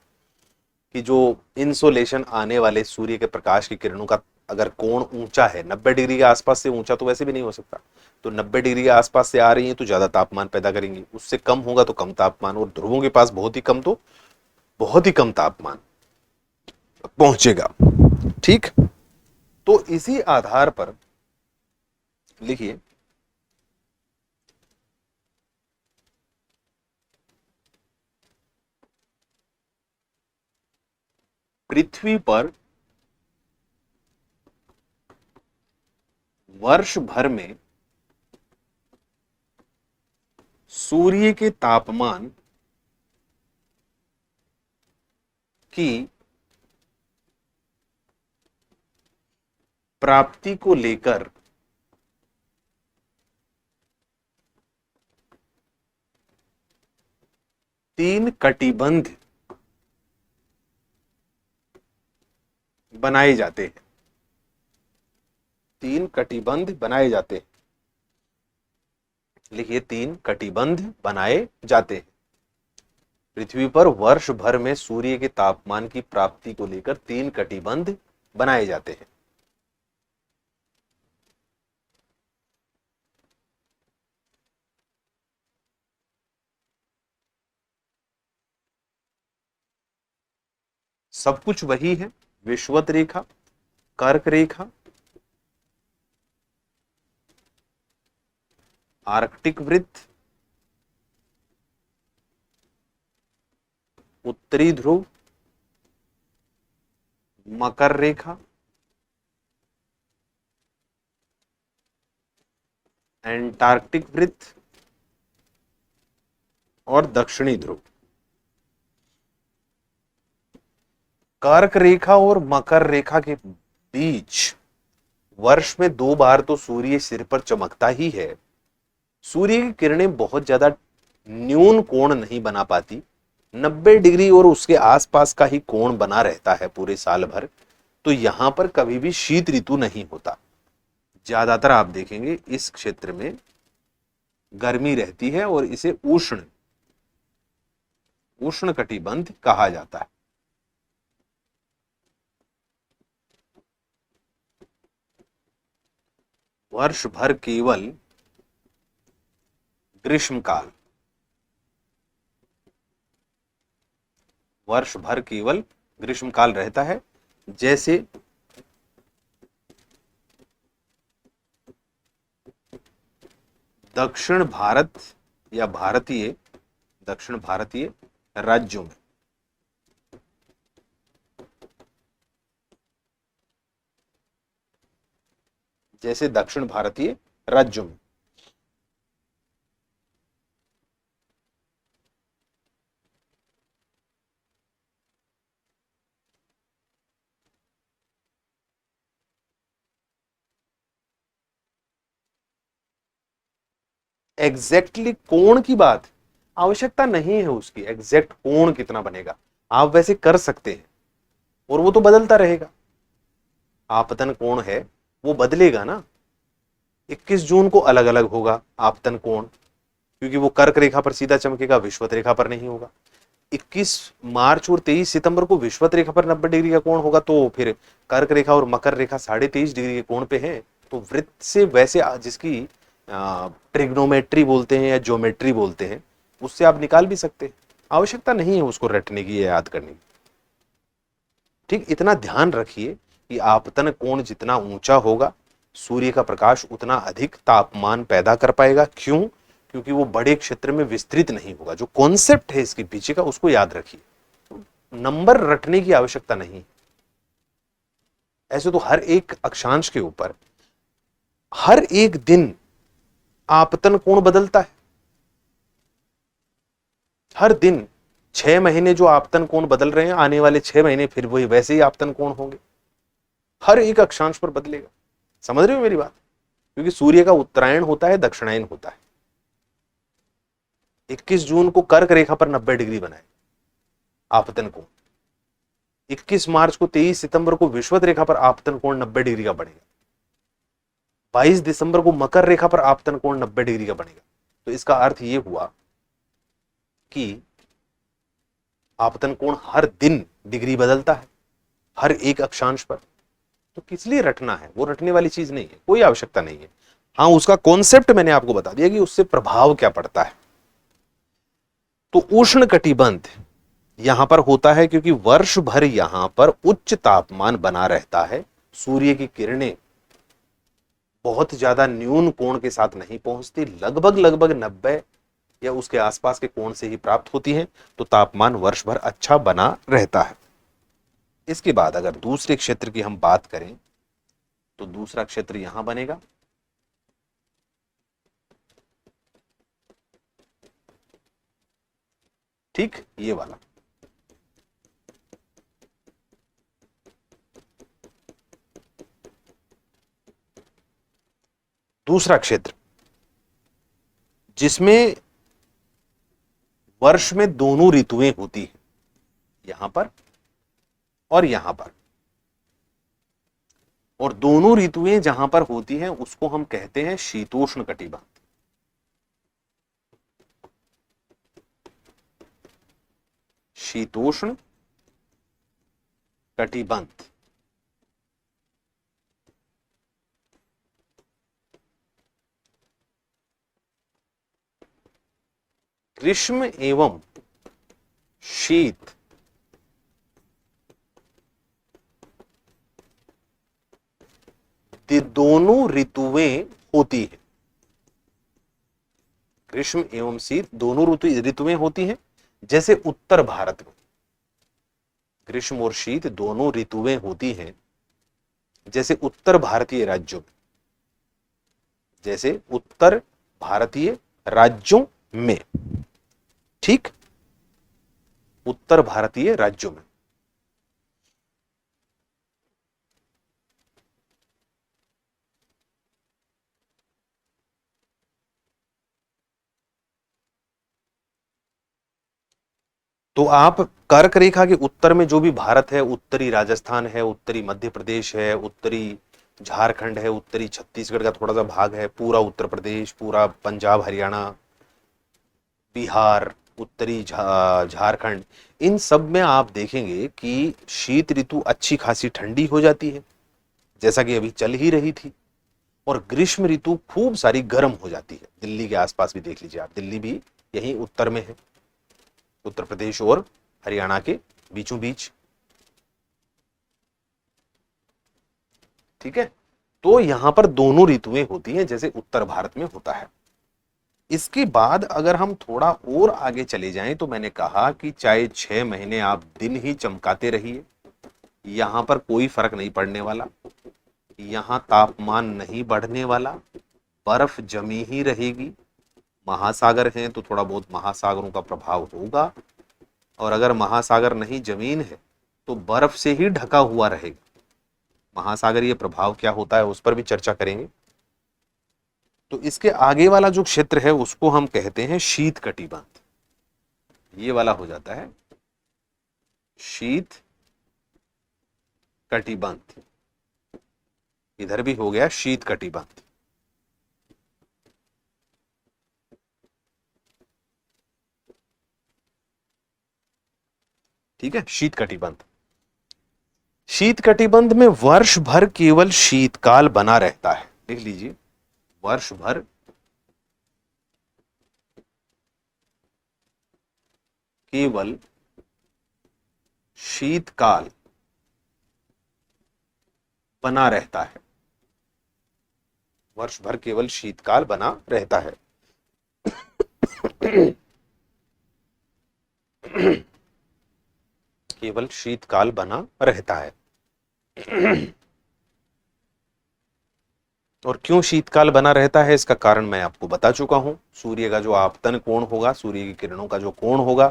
कि जो इंसोलेशन आने वाले सूर्य के प्रकाश की किरणों का अगर कोण ऊंचा है, 90 डिग्री के आसपास से ऊंचा तो वैसे भी नहीं हो सकता, तो 90 डिग्री के आसपास से आ रही है तो ज्यादा तापमान पैदा करेंगी, उससे कम होगा तो कम तापमान, और ध्रुवों के पास बहुत ही कम तो बहुत ही कम तापमान पहुंचेगा। ठीक, तो इसी आधार पर लिखिए, पृथ्वी पर वर्ष भर में सूर्य के तापमान की प्राप्ति को लेकर तीन कटिबंध बनाए जाते हैं। तीन कटिबंध बनाए जाते हैं, लिखिए, तीन कटिबंध बनाए जाते हैं। पृथ्वी पर वर्ष भर में सूर्य के तापमान की प्राप्ति को लेकर तीन कटिबंध बनाए जाते हैं। सब कुछ वही है, विषुवत रेखा, कर्क रेखा, आर्कटिक वृत्त, उत्तरी ध्रुव, मकर रेखा, एंटार्क्टिक वृत्त और दक्षिणी ध्रुव। कर्क रेखा और मकर रेखा के बीच वर्ष में 2 बार तो सूर्य सिर पर चमकता ही है। सूर्य की किरणें बहुत ज्यादा न्यून कोण नहीं बना पाती, 90 डिग्री और उसके आसपास का ही कोण बना रहता है पूरे साल भर। तो यहां पर कभी भी शीत ऋतु नहीं होता। ज्यादातर आप देखेंगे इस क्षेत्र में गर्मी रहती है और इसे उष्ण कटिबंध कहा जाता है। वर्ष भर केवल ग्रीष्मकाल, वर्ष भर केवल ग्रीष्मकाल रहता है। जैसे दक्षिण भारत या दक्षिण भारतीय राज्यों में, जैसे दक्षिण भारतीय राज्यों में एग्जैक्टली कोण की बात आवश्यकता नहीं है, उसकी एग्जैक्ट कोण कितना बनेगा आप वैसे कर सकते हैं और वो तो बदलता रहेगा। आपतन कोण है वो बदलेगा ना, 21 जून को अलग अलग होगा आपतन कोण, क्योंकि वो कर्क रेखा पर सीधा चमकेगा, विषुवत रेखा पर नहीं होगा। 21 मार्च और 23 सितंबर को विषुवत रेखा पर 90 डिग्री का कोण होगा, तो फिर कर्क रेखा और मकर रेखा 23.5 डिग्री के कोण पे है। तो वृत्त से वैसे जिसकी ट्रिग्नोमेट्री बोलते हैं या ज्योमेट्री बोलते हैं, उससे आप निकाल भी सकते हैं। आवश्यकता नहीं है उसको रटने की या याद करने की। ठीक, इतना ध्यान रखिए कि आपतन कोण जितना ऊंचा होगा सूर्य का प्रकाश उतना अधिक तापमान पैदा कर पाएगा। क्यों? क्योंकि वो बड़े क्षेत्र में विस्तृत नहीं होगा। जो कॉन्सेप्ट है इसके पीछे का उसको याद रखिए, नंबर रटने की आवश्यकता नहीं। ऐसे तो हर एक अक्षांश के ऊपर हर एक दिन आपतन कोण बदलता है। हर दिन 6 महीने जो आपतन कोण बदल रहे हैं, आने वाले 6 महीने फिर वही वैसे ही आपतन कोण होंगे, हर एक अक्षांश पर बदलेगा। समझ रहे हो मेरी बात? क्योंकि सूर्य का उत्तरायण होता है, दक्षिणायन होता है। 21 जून को कर्क रेखा पर 90 डिग्री बनाए आपतन कोण, 21 मार्च को 23 सितंबर को विषुवत रेखा पर आपतन कोण 90 डिग्री का बनेगा, 22 दिसंबर को मकर रेखा पर आपतन कोण 90 डिग्री का बनेगा। तो इसका अर्थ यह हुआ कि आपतन कोण हर दिन डिग्री बदलता है, हर एक अक्षांश पर। तो किस लिए रटना है? वो रटने वाली चीज नहीं है, कोई आवश्यकता नहीं है। हाँ, उसका कॉन्सेप्ट मैंने आपको बता दिया कि उससे प्रभाव क्या पड़ता है। तो उष्ण कटिबंध यहां पर होता है क्योंकि वर्ष भर यहां पर उच्च तापमान बना रहता है। सूर्य की किरणें बहुत ज्यादा न्यून कोण के साथ नहीं पहुंचती, लगभग 90 या उसके आसपास के कोण से ही प्राप्त होती हैं। तो तापमान वर्ष भर अच्छा बना रहता है। इसके बाद अगर दूसरे क्षेत्र की हम बात करें तो दूसरा क्षेत्र यहां बनेगा, ठीक, ये वाला। दूसरा क्षेत्र जिसमें वर्ष में दोनों ऋतुएं होती हैं, यहां पर और यहां पर, और दोनों ऋतुएं जहां पर होती हैं उसको हम कहते हैं शीतोष्ण कटिबंध। शीतोष्ण कटिबंध। ग्रीष्म एवं शीत दोनों ऋतुएं होती हैं। ग्रीष्म एवं शीत दोनों ऋतुएं होती हैं। जैसे उत्तर भारत में ग्रीष्म और शीत दोनों ऋतुएं होती हैं जैसे उत्तर भारतीय राज्यों में, जैसे उत्तर भारतीय राज्यों में, ठीक, उत्तर भारतीय राज्यों में। तो आप कर्क रेखा के उत्तर में जो भी भारत है, उत्तरी राजस्थान है, उत्तरी मध्य प्रदेश है, उत्तरी झारखंड है, उत्तरी छत्तीसगढ़ का थोड़ा सा भाग है, पूरा उत्तर प्रदेश, पूरा पंजाब हरियाणा बिहार, उत्तरी झारखंड, इन सब में आप देखेंगे कि शीत ऋतु अच्छी खासी ठंडी हो जाती है, जैसा कि अभी चल ही रही थी। और ग्रीष्म ऋतु खूब सारी गर्म हो जाती है। दिल्ली के आसपास भी देख लीजिए आप, दिल्ली भी यहीं उत्तर में है, उत्तर प्रदेश और हरियाणा के बीचों बीच, ठीक है। तो यहां पर दोनों ऋतुएं होती हैं जैसे उत्तर भारत में होता है। इसके बाद अगर हम थोड़ा और आगे चले जाएं तो मैंने कहा कि चाहे 6 महीने आप दिन ही चमकाते रहिए, यहां पर कोई फर्क नहीं पड़ने वाला, यहां तापमान नहीं बढ़ने वाला, बर्फ जमी ही रहेगी। महासागर हैं तो थोड़ा बहुत महासागरों का प्रभाव होगा, और अगर महासागर नहीं जमीन है तो बर्फ से ही ढका हुआ रहेगा। महासागरीय प्रभाव क्या होता है उस पर भी चर्चा करेंगे। तो इसके आगे वाला जो क्षेत्र है उसको हम कहते हैं शीत कटिबंध। ये वाला हो जाता है शीत कटिबंध, इधर भी हो गया शीत कटिबंध। ठीक है, शीत कटिबंध। शीत कटिबंध में वर्ष भर केवल शीतकाल बना रहता है, लिख लीजिए, वर्ष भर केवल शीतकाल बना रहता है, वर्ष भर केवल शीतकाल बना रहता है। केवल शीतकाल बना रहता है। और क्यों शीतकाल बना रहता है इसका कारण मैं आपको बता चुका हूं। सूर्य का जो आपतन कोण होगा, सूर्य की किरणों का जो कोण होगा,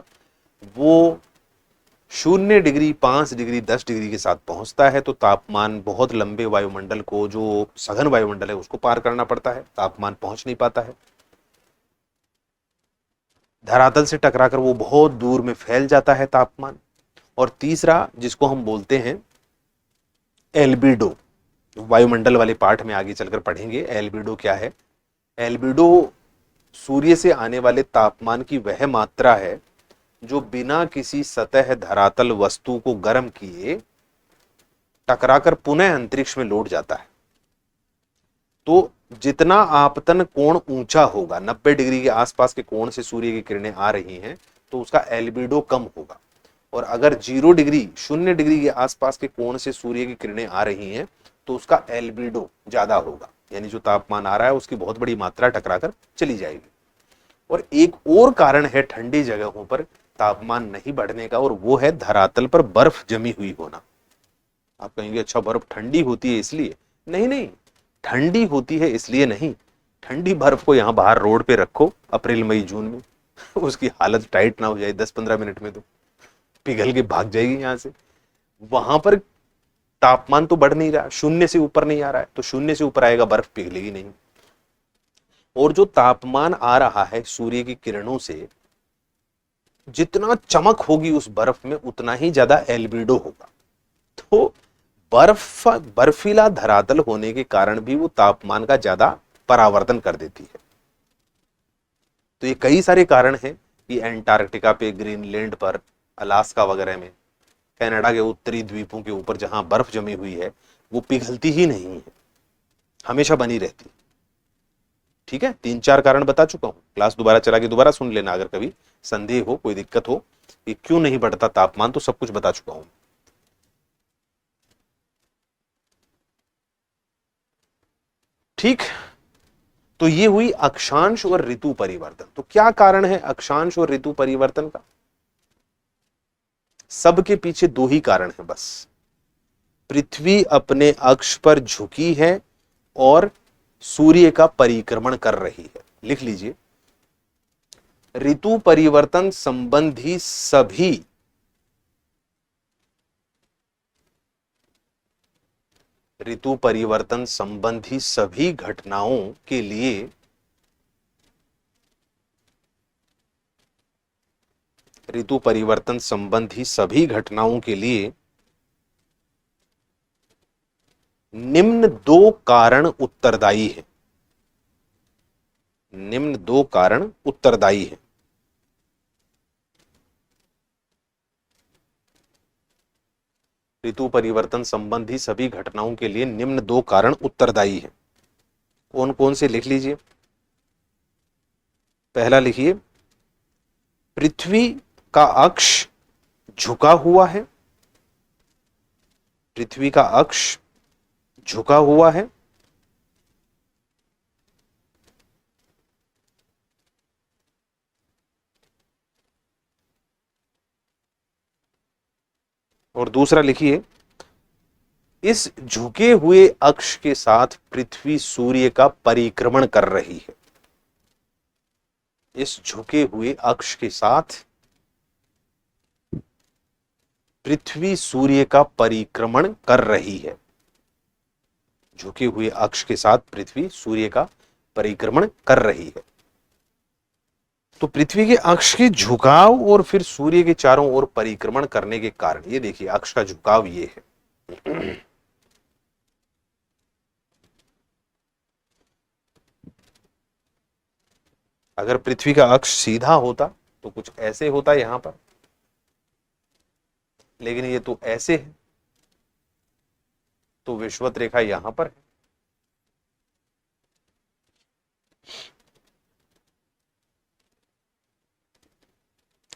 वो 0 डिग्री, 5 डिग्री, 10 डिग्री के साथ पहुंचता है, तो तापमान बहुत लंबे वायुमंडल को, जो सघन वायुमंडल है उसको पार करना पड़ता है, तापमान पहुंच नहीं पाता है, धरातल से टकराकर वो बहुत दूर में फैल जाता है तापमान। और तीसरा जिसको हम बोलते हैं एल्बिडो, वायुमंडल वाले पाठ में आगे चलकर पढ़ेंगे एल्बिडो क्या है। एल्बिडो सूर्य से आने वाले तापमान की वह मात्रा है जो बिना किसी सतह धरातल वस्तु को गर्म किए टकराकर पुनः अंतरिक्ष में लौट जाता है। तो जितना आपतन कोण ऊंचा होगा, 90 डिग्री के आसपास के कोण से सूर्य की किरणें आ रही हैं, तो उसका एल्बिडो कम होगा। और अगर 0 डिग्री, 0 डिग्री के आसपास के कोण से सूर्य की किरणें आ रही हैं, तो उसका एल्बिडो ज्यादा होगा, यानी जो तापमान आ रहा है उसकी बहुत बड़ी मात्रा टकराकर चली जाएगी। और एक और कारण है ठंडी जगहों पर तापमान नहीं बढ़ने का, और वो है धरातल पर बर्फ जमी हुई होना। आप कहेंगे अच्छा बर्फ ठंडी होती है इसलिए? नहीं नहीं, ठंडी होती है इसलिए नहीं। ठंडी बर्फ को यहां बाहर रोड पे रखो अप्रैल मई जून में, उसकी हालत टाइट ना हो जाए 10-15 मिनट में तो पिघल के भाग जाएगी यहां से। वहां पर तापमान तो बढ़ नहीं रहा, 0 से ऊपर नहीं आ रहा है, तो 0 से ऊपर आएगा बर्फ पिघलेगी नहीं। और जो तापमान आ रहा है सूर्य की किरणों से, जितना चमक होगी उस बर्फ में उतना ही ज्यादा एल्बिडो होगा। तो बर्फीला धरातल होने के कारण भी वो तापमान का ज्यादा परावर्तन कर देती है। तो ये कई सारे कारण हैं कि एंटार्क्टिका पे, ग्रीनलैंड पर, अलास्का वगैरह में, कनाडा के उत्तरी द्वीपों के ऊपर जहां बर्फ जमी हुई है वो पिघलती ही नहीं है, हमेशा बनी रहती। ठीक है, 3-4 कारण बता चुका हूं। क्लास दोबारा चला के दोबारा सुन लेना, अगर कभी संदेह हो, कोई दिक्कत हो कि क्यों नहीं बढ़ता तापमान, तो सब कुछ बता चुका हूं। ठीक, तो ये हुई अक्षांश और ऋतु परिवर्तन। तो क्या कारण है अक्षांश और ऋतु परिवर्तन का? सबके पीछे दो ही कारण है बस। पृथ्वी अपने अक्ष पर झुकी है और सूर्य का परिक्रमण कर रही है। लिख लीजिए, ऋतु परिवर्तन संबंधी सभी ऋतु परिवर्तन संबंधी सभी घटनाओं के लिए ऋतु परिवर्तन संबंधी सभी घटनाओं के लिए निम्न दो कारण उत्तरदायी हैं। निम्न दो कारण उत्तरदायी हैं। ऋतु परिवर्तन संबंधी सभी घटनाओं के लिए निम्न दो कारण उत्तरदायी हैं। कौन कौन से लिख लीजिए। पहला लिखिए, पृथ्वी का अक्ष झुका हुआ है। पृथ्वी का अक्ष झुका हुआ है। और दूसरा लिखिए, इस झुके हुए अक्ष के साथ पृथ्वी सूर्य का परिक्रमण कर रही है। इस झुके हुए अक्ष के साथ पृथ्वी सूर्य का परिक्रमण कर रही है। झुके हुए अक्ष के साथ पृथ्वी सूर्य का परिक्रमण कर रही है। तो पृथ्वी के अक्ष के झुकाव और फिर सूर्य के चारों ओर परिक्रमण करने के कारण, ये देखिए अक्ष का झुकाव ये है। अगर पृथ्वी का अक्ष सीधा होता तो कुछ ऐसे होता यहां पर, लेकिन ये तो ऐसे है, तो विषुवत रेखा यहां पर है।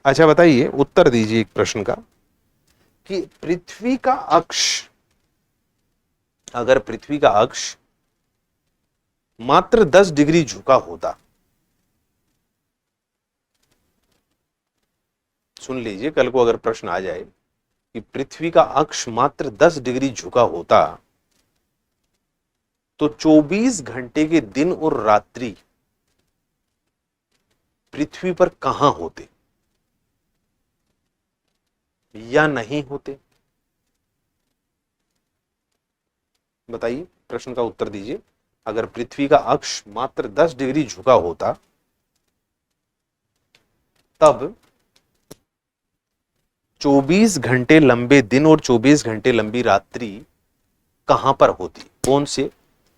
अच्छा बताइए, उत्तर दीजिए एक प्रश्न का कि पृथ्वी का अक्ष, अगर पृथ्वी का अक्ष मात्र 10 डिग्री झुका होता, सुन लीजिए, कल को अगर प्रश्न आ जाए कि पृथ्वी का अक्ष मात्र 10 डिग्री झुका होता तो 24 घंटे के दिन और रात्रि पृथ्वी पर कहां होते या नहीं होते? बताइए, प्रश्न का उत्तर दीजिए। अगर पृथ्वी का अक्ष मात्र 10 डिग्री झुका होता तब 24 घंटे लंबे दिन और 24 घंटे लंबी रात्रि कहां पर होती? कौन से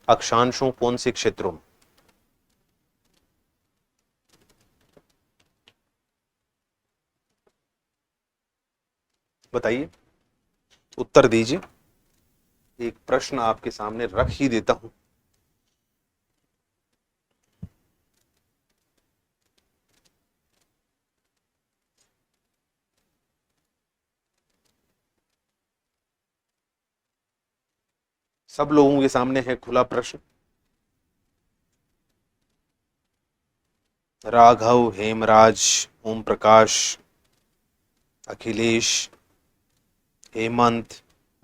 अक्षांशों, कौन से क्षेत्रों में? बताइए, उत्तर दीजिए। एक प्रश्न आपके सामने रख ही देता हूं। सब लोगों के सामने है खुला प्रश्न। राघव, हेमराज, ओम प्रकाश, अखिलेश, हेमंत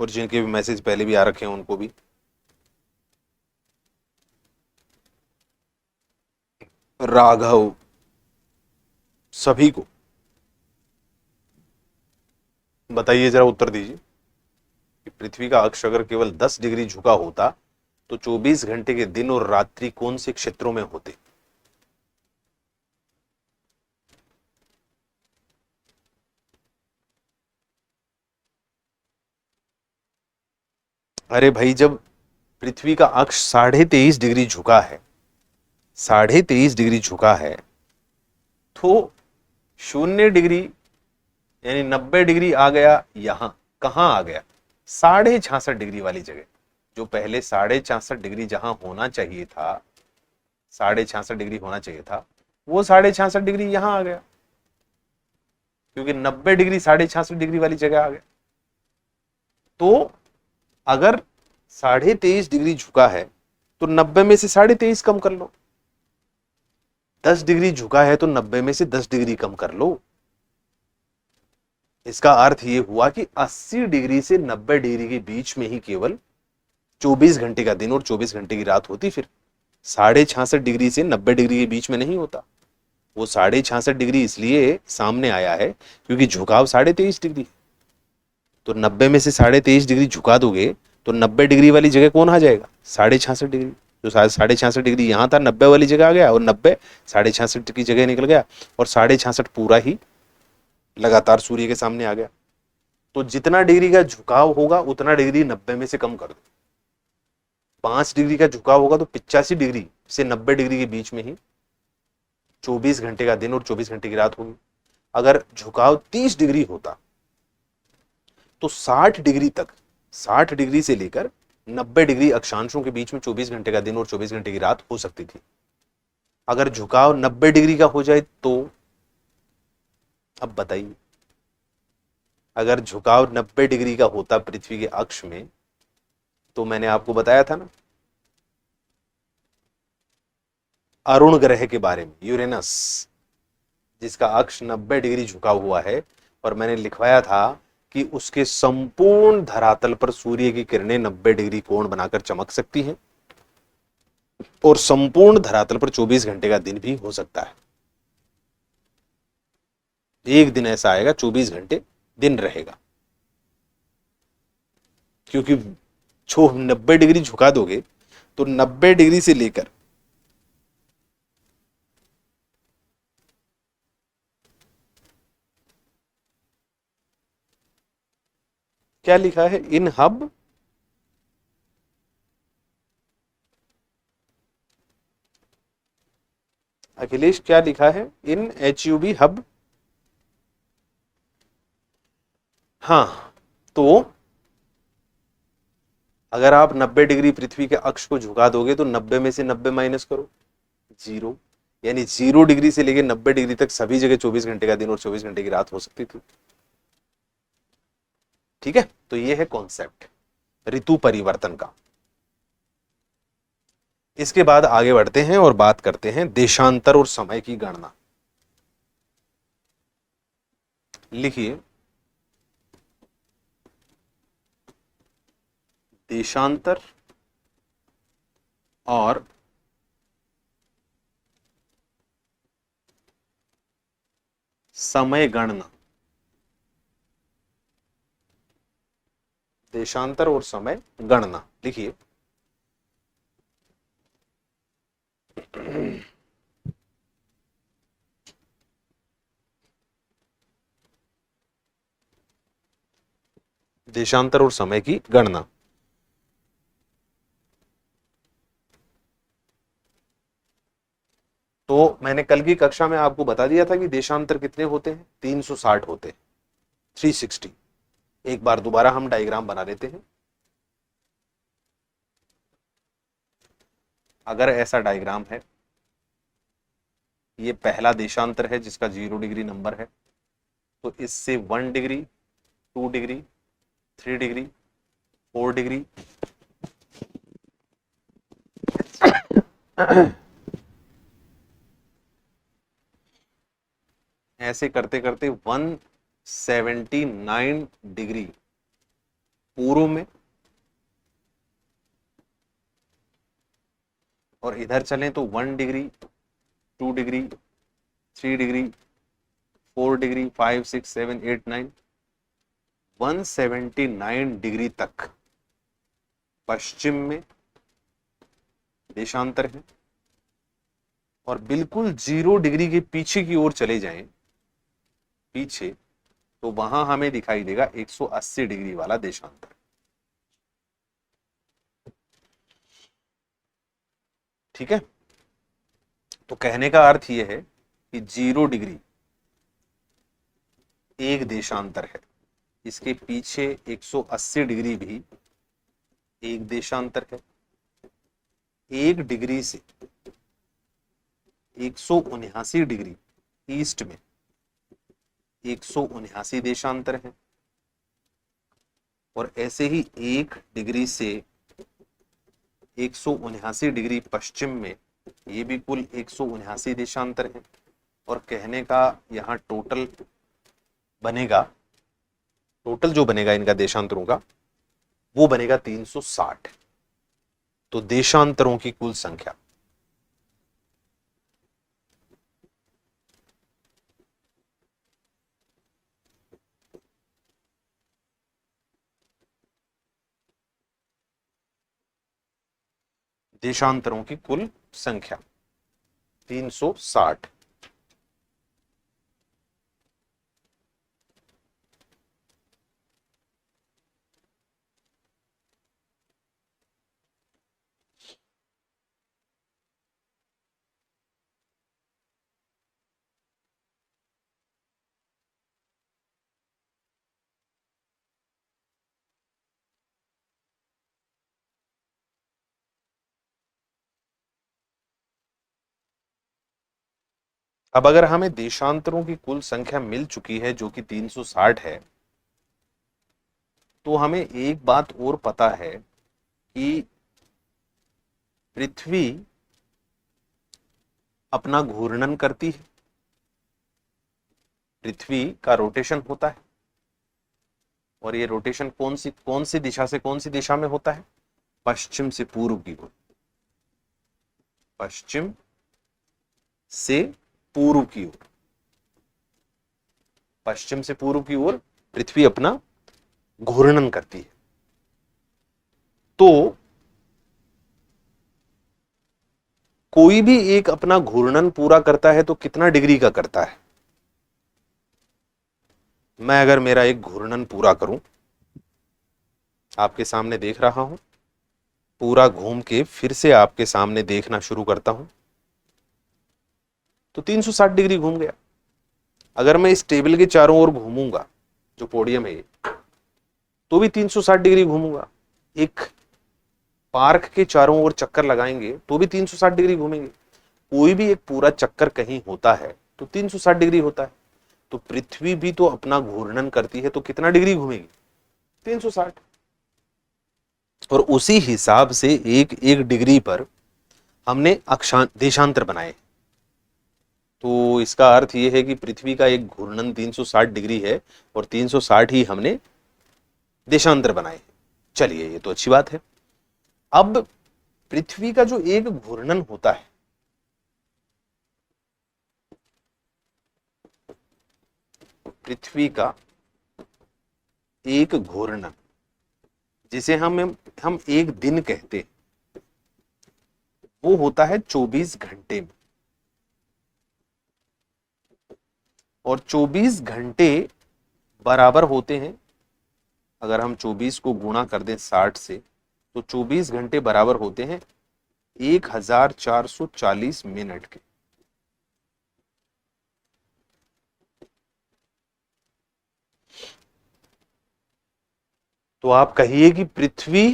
और जिनके भी मैसेज पहले भी आ रखे हैं उनको भी। राघव, सभी को बताइए, जरा उत्तर दीजिए कि पृथ्वी का अक्ष अगर केवल 10 डिग्री झुका होता तो 24 घंटे के दिन और रात्रि कौन से क्षेत्रों में होते? अरे भाई, जब पृथ्वी का अक्ष 23.5 डिग्री झुका है, 23.5 डिग्री झुका है, तो 0 डिग्री यानी 90 डिग्री आ गया। यहां कहां आ गया? 66.5 डिग्री वाली जगह। जो पहले 66.5 डिग्री जहां होना चाहिए था, 66.5 डिग्री होना चाहिए था, वो 66.5 डिग्री यहां आ गया, क्योंकि 90 डिग्री 66.5 डिग्री वाली जगह आ गया। तो अगर 23.5 डिग्री झुका है तो 90 में से 23.5 कम कर लो। 10 डिग्री झुका है तो 90 में से 10 डिग्री कम कर लो। इसका अर्थ ये हुआ कि 80 डिग्री से 90 डिग्री के बीच में ही केवल 24 घंटे का दिन और 24 घंटे की रात होती। फिर 66.5 डिग्री से 90 डिग्री के बीच में नहीं होता। वो 66.5 डिग्री इसलिए सामने आया है क्योंकि झुकाव 23.5 डिग्री। तो 90 में से 23.5 डिग्री झुका दोगे तो 90 डिग्री वाली जगह कौन आ जाएगा? 66.5 डिग्री। जो 66.5 डिग्री यहां था 90 वाली जगह आ गया, और 90 66.5 की जगह निकल गया, और 66.5 पूरा ही लगातार सूर्य के सामने आ गया। तो जितना डिग्री का झुकाव होगा उतना डिग्री 90 में से कम कर दो। 5 डिग्री का झुकाव होगा तो 85 डिग्री से 90 डिग्री के बीच में ही 24 घंटे का दिन और 24 घंटे की रात होगी। अगर झुकाव 30 डिग्री होता तो 60 डिग्री तक, 60 डिग्री से लेकर 90 डिग्री अक्षांशों के बीच में 24 घंटे का दिन और 24 घंटे की रात हो सकती थी। अगर झुकाव 90 डिग्री का हो जाए तो अब बताइए, अगर झुकाव 90 डिग्री का होता पृथ्वी के अक्ष में, तो मैंने आपको बताया था ना अरुण ग्रह के बारे में, यूरेनस, जिसका अक्ष 90 डिग्री झुका हुआ है, और मैंने लिखवाया था कि उसके संपूर्ण धरातल पर सूर्य की किरणें 90 डिग्री कोण बनाकर चमक सकती हैं, और संपूर्ण धरातल पर 24 घंटे का दिन भी हो सकता है। एक दिन ऐसा आएगा 24 घंटे दिन रहेगा, क्योंकि जो 90 डिग्री झुका दोगे तो 90 डिग्री से लेकर क्या लिखा है इन हब, अखिलेश क्या लिखा है इन HUB हब? हाँ, तो अगर आप 90 डिग्री पृथ्वी के अक्ष को झुका दोगे तो 90 में से 90 माइनस करो, 0, यानी 0 डिग्री से लेकर 90 डिग्री तक सभी जगह 24 घंटे का दिन और 24 घंटे की रात हो सकती थी। ठीक है, तो ये है कॉन्सेप्ट ऋतु परिवर्तन का। इसके बाद आगे बढ़ते हैं और बात करते हैं देशांतर और समय की गणना। लिखिए, देशांतर और समय गणना। देशांतर और समय गणना लिखिए। देशांतर और समय की गणना। तो मैंने कल की कक्षा में आपको बता दिया था कि देशांतर कितने होते हैं, 360 होते हैं, 360। एक बार दोबारा हम डायग्राम बना लेते हैं। अगर ऐसा डायग्राम है, ये पहला देशांतर है जिसका 0 डिग्री नंबर है, तो इससे 1 डिग्री, 2 डिग्री, 3 डिग्री, 4 डिग्री ऐसे करते करते 179 डिग्री पूर्व में, और इधर चलें तो 1 degree, 2 degree, 3 degree, 4 degree, 5, 6, 7, 8, 9, 179 degree तक पश्चिम में देशांतर है। और बिल्कुल 0 डिग्री के पीछे की ओर चले जाएं, पीछे, तो वहां हमें दिखाई देगा 180 डिग्री वाला देशांतर। ठीक है, तो कहने का अर्थ यह है कि 0 डिग्री एक देशांतर है, इसके पीछे 180 डिग्री भी एक देशांतर है। 1 डिग्री से 179 डिग्री ईस्ट में 179 देशांतर है, और ऐसे ही 1 डिग्री से 179 डिग्री पश्चिम में ये भी कुल 179 देशांतर है। और कहने का यहाँ टोटल बनेगा टोटल जो बनेगा इनका देशांतरों का वो बनेगा 360। तो देशांतरों की कुल संख्या, देशांतरों की कुल संख्या 360। अब अगर हमें देशांतरों की कुल संख्या मिल चुकी है जो कि 360 है, तो हमें एक बात और पता है कि पृथ्वी अपना घूर्णन करती है, पृथ्वी का रोटेशन होता है, और ये रोटेशन कौन सी दिशा से कौन सी दिशा में होता है? पश्चिम से पूर्व की ओर, पश्चिम से पूर्व की ओर, पश्चिम से पूर्व की ओर पृथ्वी अपना घूर्णन करती है। तो कोई भी एक अपना घूर्णन पूरा करता है तो कितना डिग्री का करता है? मैं अगर मेरा एक घूर्णन पूरा करूं, आपके सामने देख रहा हूं, पूरा घूम के फिर से आपके सामने देखना शुरू करता हूं, तो 360 डिग्री घूम गया। अगर मैं इस टेबल के चारों ओर घूमूंगा, जो पोडियम है, तो भी 360 डिग्री घूमूंगा। एक पार्क के चारों ओर चक्कर लगाएंगे तो भी 360 डिग्री घूमेंगे। कोई भी एक पूरा चक्कर कहीं होता है तो 360 डिग्री होता है। तो पृथ्वी भी तो अपना घूर्णन करती है, तो कितना डिग्री घूमेगी? 360। और उसी हिसाब से एक एक डिग्री पर हमने देशांतर बनाए। तो इसका अर्थ यह है कि पृथ्वी का एक घूर्णन 360 डिग्री है और 360 ही हमने देशांतर बनाए। चलिए, ये तो अच्छी बात है। अब पृथ्वी का जो एक घूर्णन होता है, पृथ्वी का एक घूर्णन, जिसे हम एक दिन कहते हैं, वो होता है 24 घंटे में। और 24 घंटे बराबर होते हैं, अगर हम 24 को गुणा कर दें 60 से, तो 24 घंटे बराबर होते हैं 1440 मिनट के। तो आप कहिए कि पृथ्वी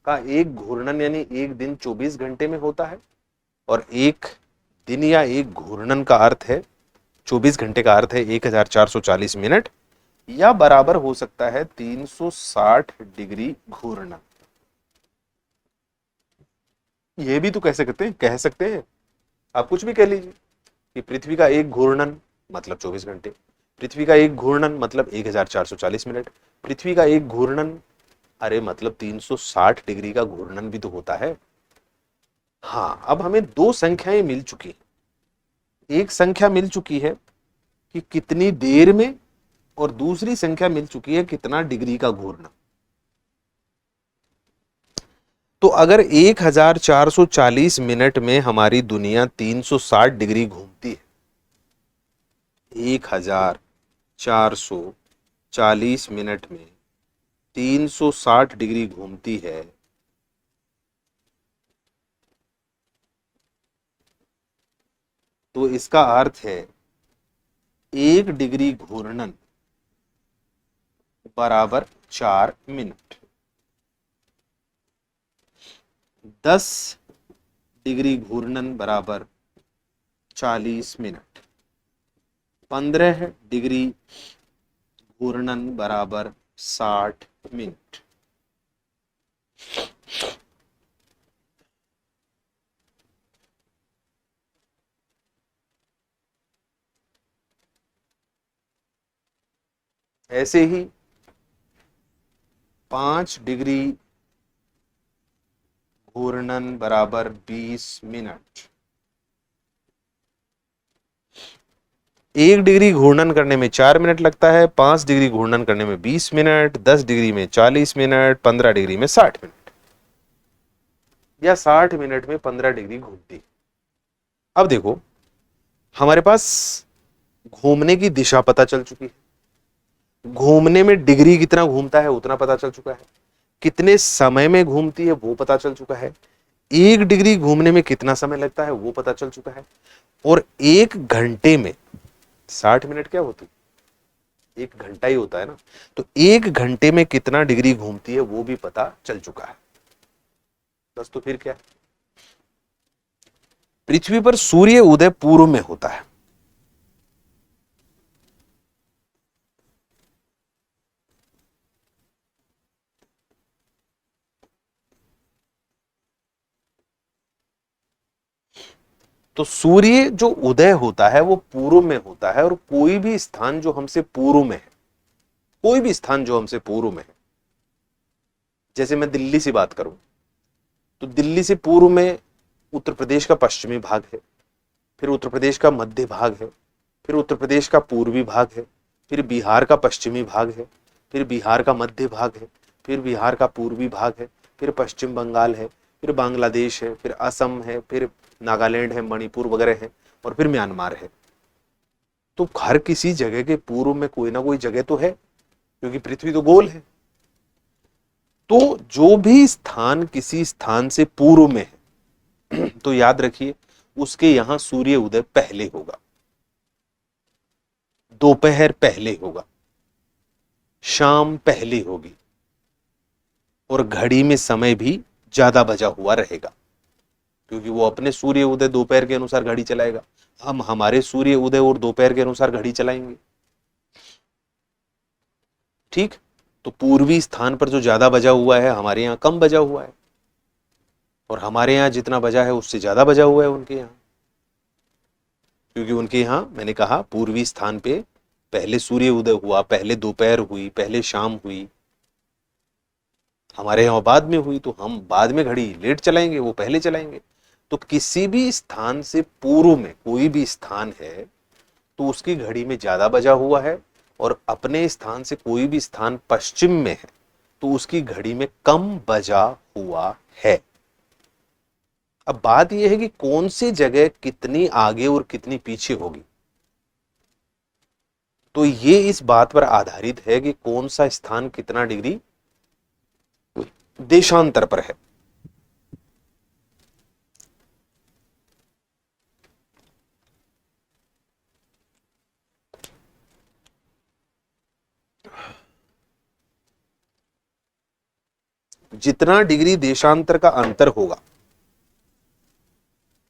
का एक घूर्णन यानी एक दिन 24 घंटे में होता है, और एक दिन या एक घूर्णन का अर्थ है 24 घंटे का अर्थ है 1440 मिनट, या बराबर हो सकता है 360 डिग्री घूर्णन। ये भी तो कह सकते हैं आप कुछ भी कह लीजिए कि पृथ्वी का एक घूर्णन मतलब 24 घंटे, पृथ्वी का एक घूर्णन मतलब 1440 मिनट, पृथ्वी का एक घूर्णन अरे मतलब 360 डिग्री का घूर्णन भी तो होता है। हाँ, अब हमें दो संख्याएं मिल चुकी हैं। एक संख्या मिल चुकी है कि कितनी देर में, और दूसरी संख्या मिल चुकी है कितना डिग्री का घूर्णन। तो अगर 1440 मिनट में हमारी दुनिया 360 डिग्री घूमती है, 1440 मिनट में 360 डिग्री घूमती है, तो इसका अर्थ है एक डिग्री घूर्णन बराबर 4 मिनट। 10 डिग्री घूर्णन बराबर 40 मिनट। 15 डिग्री घूर्णन बराबर 60 मिनट। ऐसे ही 5 डिग्री घूर्णन बराबर 20 मिनट। 1 डिग्री घूर्णन करने में 4 मिनट लगता है, 5 डिग्री घूर्णन करने में 20 मिनट, 10 डिग्री में 40 मिनट, 15 डिग्री में 60 मिनट, या 60 मिनट में 15 डिग्री घूमती। अब देखो, हमारे पास घूमने की दिशा पता चल चुकी है, घूमने में डिग्री कितना घूमता है उतना पता चल चुका है, कितने समय में घूमती है वो पता चल चुका है, 1 डिग्री घूमने में कितना समय लगता है वो पता चल चुका है, और 1 घंटे में 60 मिनट क्या होती, 1 घंटा ही होता है ना, तो 1 घंटे में कितना डिग्री घूमती है वो भी पता चल चुका है। बस तो फिर क्या, पृथ्वी पर सूर्य उदय पूर्व में होता है। तो सूर्य जो उदय होता है वो पूर्व में होता है, और कोई भी स्थान जो हमसे पूर्व में है, कोई भी स्थान जो हमसे पूर्व में है, जैसे मैं दिल्ली से बात करूं तो दिल्ली से पूर्व में उत्तर प्रदेश का पश्चिमी भाग है, फिर उत्तर प्रदेश का मध्य भाग है, फिर उत्तर प्रदेश का पूर्वी भाग है, फिर बिहार का पश्चिमी भाग है, फिर बिहार का मध्य भाग है, फिर बिहार का पूर्वी भाग है, फिर पश्चिम बंगाल है, फिर बांग्लादेश है, फिर असम है, फिर नागालैंड है, मणिपुर वगैरह है, और फिर म्यांमार है। तो हर किसी जगह के पूर्व में कोई ना कोई जगह तो है, क्योंकि पृथ्वी तो गोल है। तो जो भी स्थान किसी स्थान से पूर्व में है तो याद रखिए उसके यहां सूर्य उदय पहले होगा, दोपहर पहले होगा, शाम पहले होगी, और घड़ी में समय भी ज्यादा बजा हुआ रहेगा, क्योंकि वो अपने सूर्य उदय दोपहर के अनुसार घड़ी चलाएगा, हम हमारे सूर्य उदय और दोपहर के अनुसार घड़ी चलाएंगे। ठीक, तो पूर्वी स्थान पर जो ज्यादा बजा हुआ है हमारे यहाँ कम बजा हुआ है, और हमारे यहाँ जितना बजा है उससे ज्यादा बजा हुआ है उनके यहाँ, क्योंकि उनके यहाँ मैंने कहा पूर्वी स्थान पे पहले सूर्य उदय हुआ, पहले दोपहर हुई, पहले शाम हुई, हमारे यहाँ बाद में हुई, तो हम बाद में घड़ी लेट चलाएंगे, वो पहले चलाएंगे। तो किसी भी स्थान से पूर्व में कोई भी स्थान है तो उसकी घड़ी में ज्यादा बजा हुआ है, और अपने स्थान से कोई भी स्थान पश्चिम में है तो उसकी घड़ी में कम बजा हुआ है। अब बात यह है कि कौन सी जगह कितनी आगे और कितनी पीछे होगी, तो ये इस बात पर आधारित है कि कौन सा स्थान कितना डिग्री देशांतर पर है। जितना डिग्री देशांतर का अंतर होगा,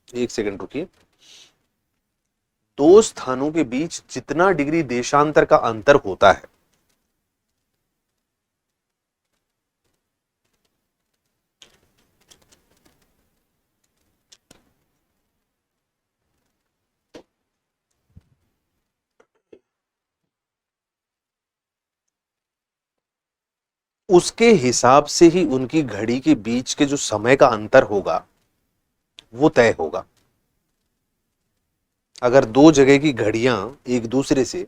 एक सेकंड रुकिए, दो स्थानों के बीच जितना डिग्री देशांतर का अंतर होता है उसके हिसाब से ही उनकी घड़ी के बीच के जो समय का अंतर होगा वो तय होगा। अगर दो जगह की घड़ियां एक दूसरे से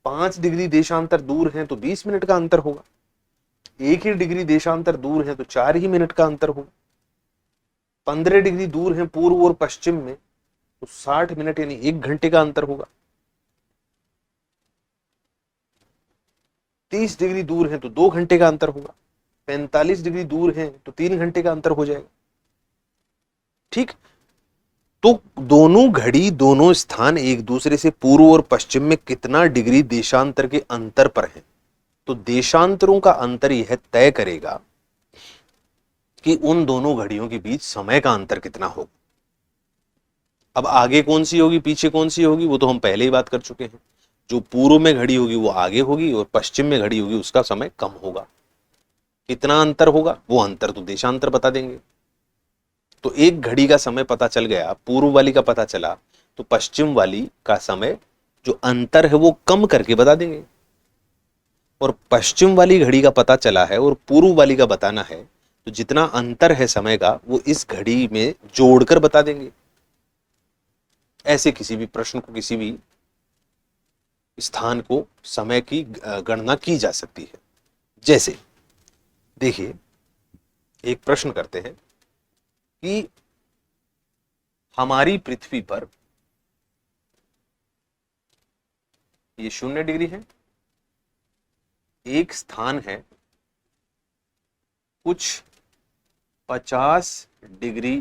5 डिग्री देशांतर दूर हैं तो 20 मिनट का अंतर होगा, एक ही डिग्री देशांतर दूर है तो 4 ही मिनट का अंतर होगा, 15 डिग्री दूर है पूर्व और पश्चिम में तो 60 मिनट यानी 1 घंटे का अंतर होगा, 30 डिग्री दूर है तो 2 घंटे का अंतर होगा, 45 डिग्री दूर है तो 3 घंटे का अंतर हो जाएगा। ठीक, तो दोनों घड़ी दोनों स्थान एक दूसरे से पूर्व और पश्चिम में कितना डिग्री देशांतर के अंतर पर है, तो देशांतरों का अंतर यह तय करेगा कि उन दोनों घड़ियों के बीच समय का अंतर कितना होगा। अब आगे कौन सी होगी पीछे कौन सी होगी वो तो हम पहले ही बात कर चुके हैं, जो पूर्व में घड़ी होगी वो आगे होगी और पश्चिम में घड़ी होगी उसका समय कम होगा। कितना अंतर होगा वो अंतर तो देशांतर बता देंगे। तो एक घड़ी का समय पता चल गया, पूर्व वाली का पता चला, तो पश्चिम वाली का समय जो अंतर है वो कम करके बता देंगे। और पश्चिम वाली घड़ी का पता चला है और पूर्व वाली का बताना है, तो जितना अंतर है समय का वो इस घड़ी में जोड़कर बता देंगे। ऐसे किसी भी प्रश्न को, किसी भी स्थान को समय की गणना की जा सकती है। जैसे देखिए, एक प्रश्न करते हैं कि हमारी पृथ्वी पर ये 0 डिग्री है, एक स्थान है कुछ 50 डिग्री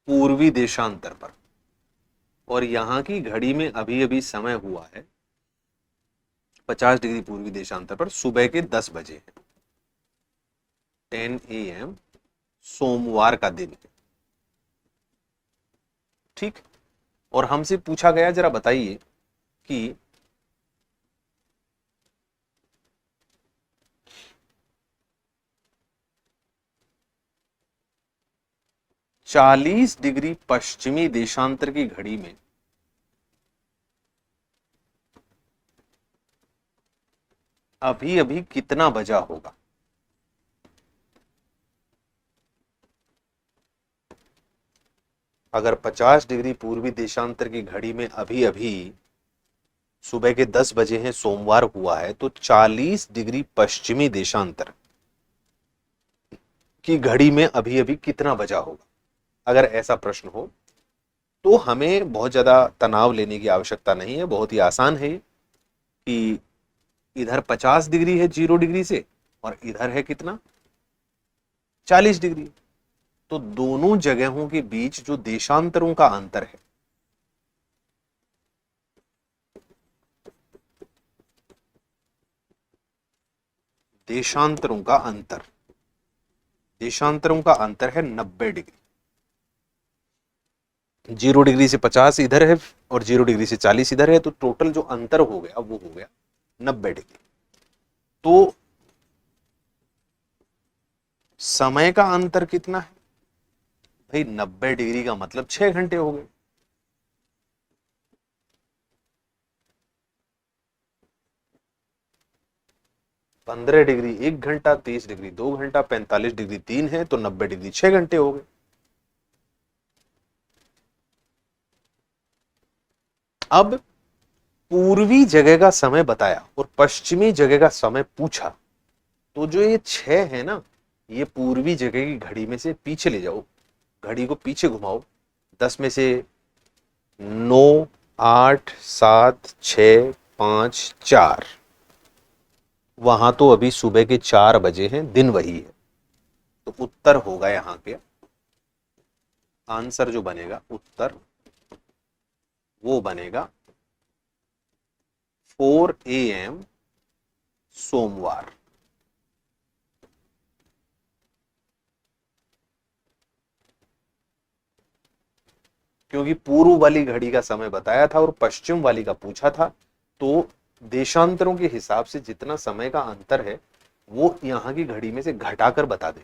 पूर्वी देशांतर पर, और यहां की घड़ी में अभी अभी समय हुआ है 50 डिग्री पूर्वी देशांतर पर सुबह के 10 बजे है, 10 AM, सोमवार का दिन है। ठीक, और हमसे पूछा गया, जरा बताइए कि चालीस डिग्री पश्चिमी देशांतर की घड़ी में अभी अभी कितना बजा होगा। अगर 50 डिग्री पूर्वी देशांतर की घड़ी में अभी अभी सुबह के 10 बजे हैं, सोमवार हुआ है, तो 40 डिग्री पश्चिमी देशांतर की घड़ी में अभी अभी कितना बजा होगा। अगर ऐसा प्रश्न हो तो हमें बहुत ज्यादा तनाव लेने की आवश्यकता नहीं है, बहुत ही आसान है कि इधर 50 डिग्री है 0 डिग्री से, और इधर है कितना 40 डिग्री, तो दोनों जगहों के बीच जो देशांतरों का अंतर है, देशांतरों का अंतर, देशांतरों का अंतर है 90 डिग्री। 0 डिग्री से 50 इधर है और 0 डिग्री से 40 इधर है, तो टोटल जो अंतर हो गया वो हो गया 90 डिग्री। तो समय का अंतर कितना है भाई, 90 डिग्री का मतलब 6 घंटे हो गए। पंद्रह डिग्री 1 घंटा, 30 डिग्री 2 घंटा, 45 डिग्री 3 है, तो 90 डिग्री 6 घंटे हो गए। अब पूर्वी जगह का समय बताया और पश्चिमी जगह का समय पूछा, तो जो ये 6 है ना, ये पूर्वी जगह की घड़ी में से पीछे ले जाओ, घड़ी को पीछे घुमाओ, 10 में से 9, 8, 7, 6, 5, 4, वहां तो अभी सुबह के 4 बजे हैं, दिन वही है, तो उत्तर होगा यहां पे आंसर जो बनेगा, उत्तर वो बनेगा 4 AM सोमवार। क्योंकि पूर्व वाली घड़ी का समय बताया था और पश्चिम वाली का पूछा था, तो देशांतरों के हिसाब से जितना समय का अंतर है वो यहां की घड़ी में से घटाकर बता दें।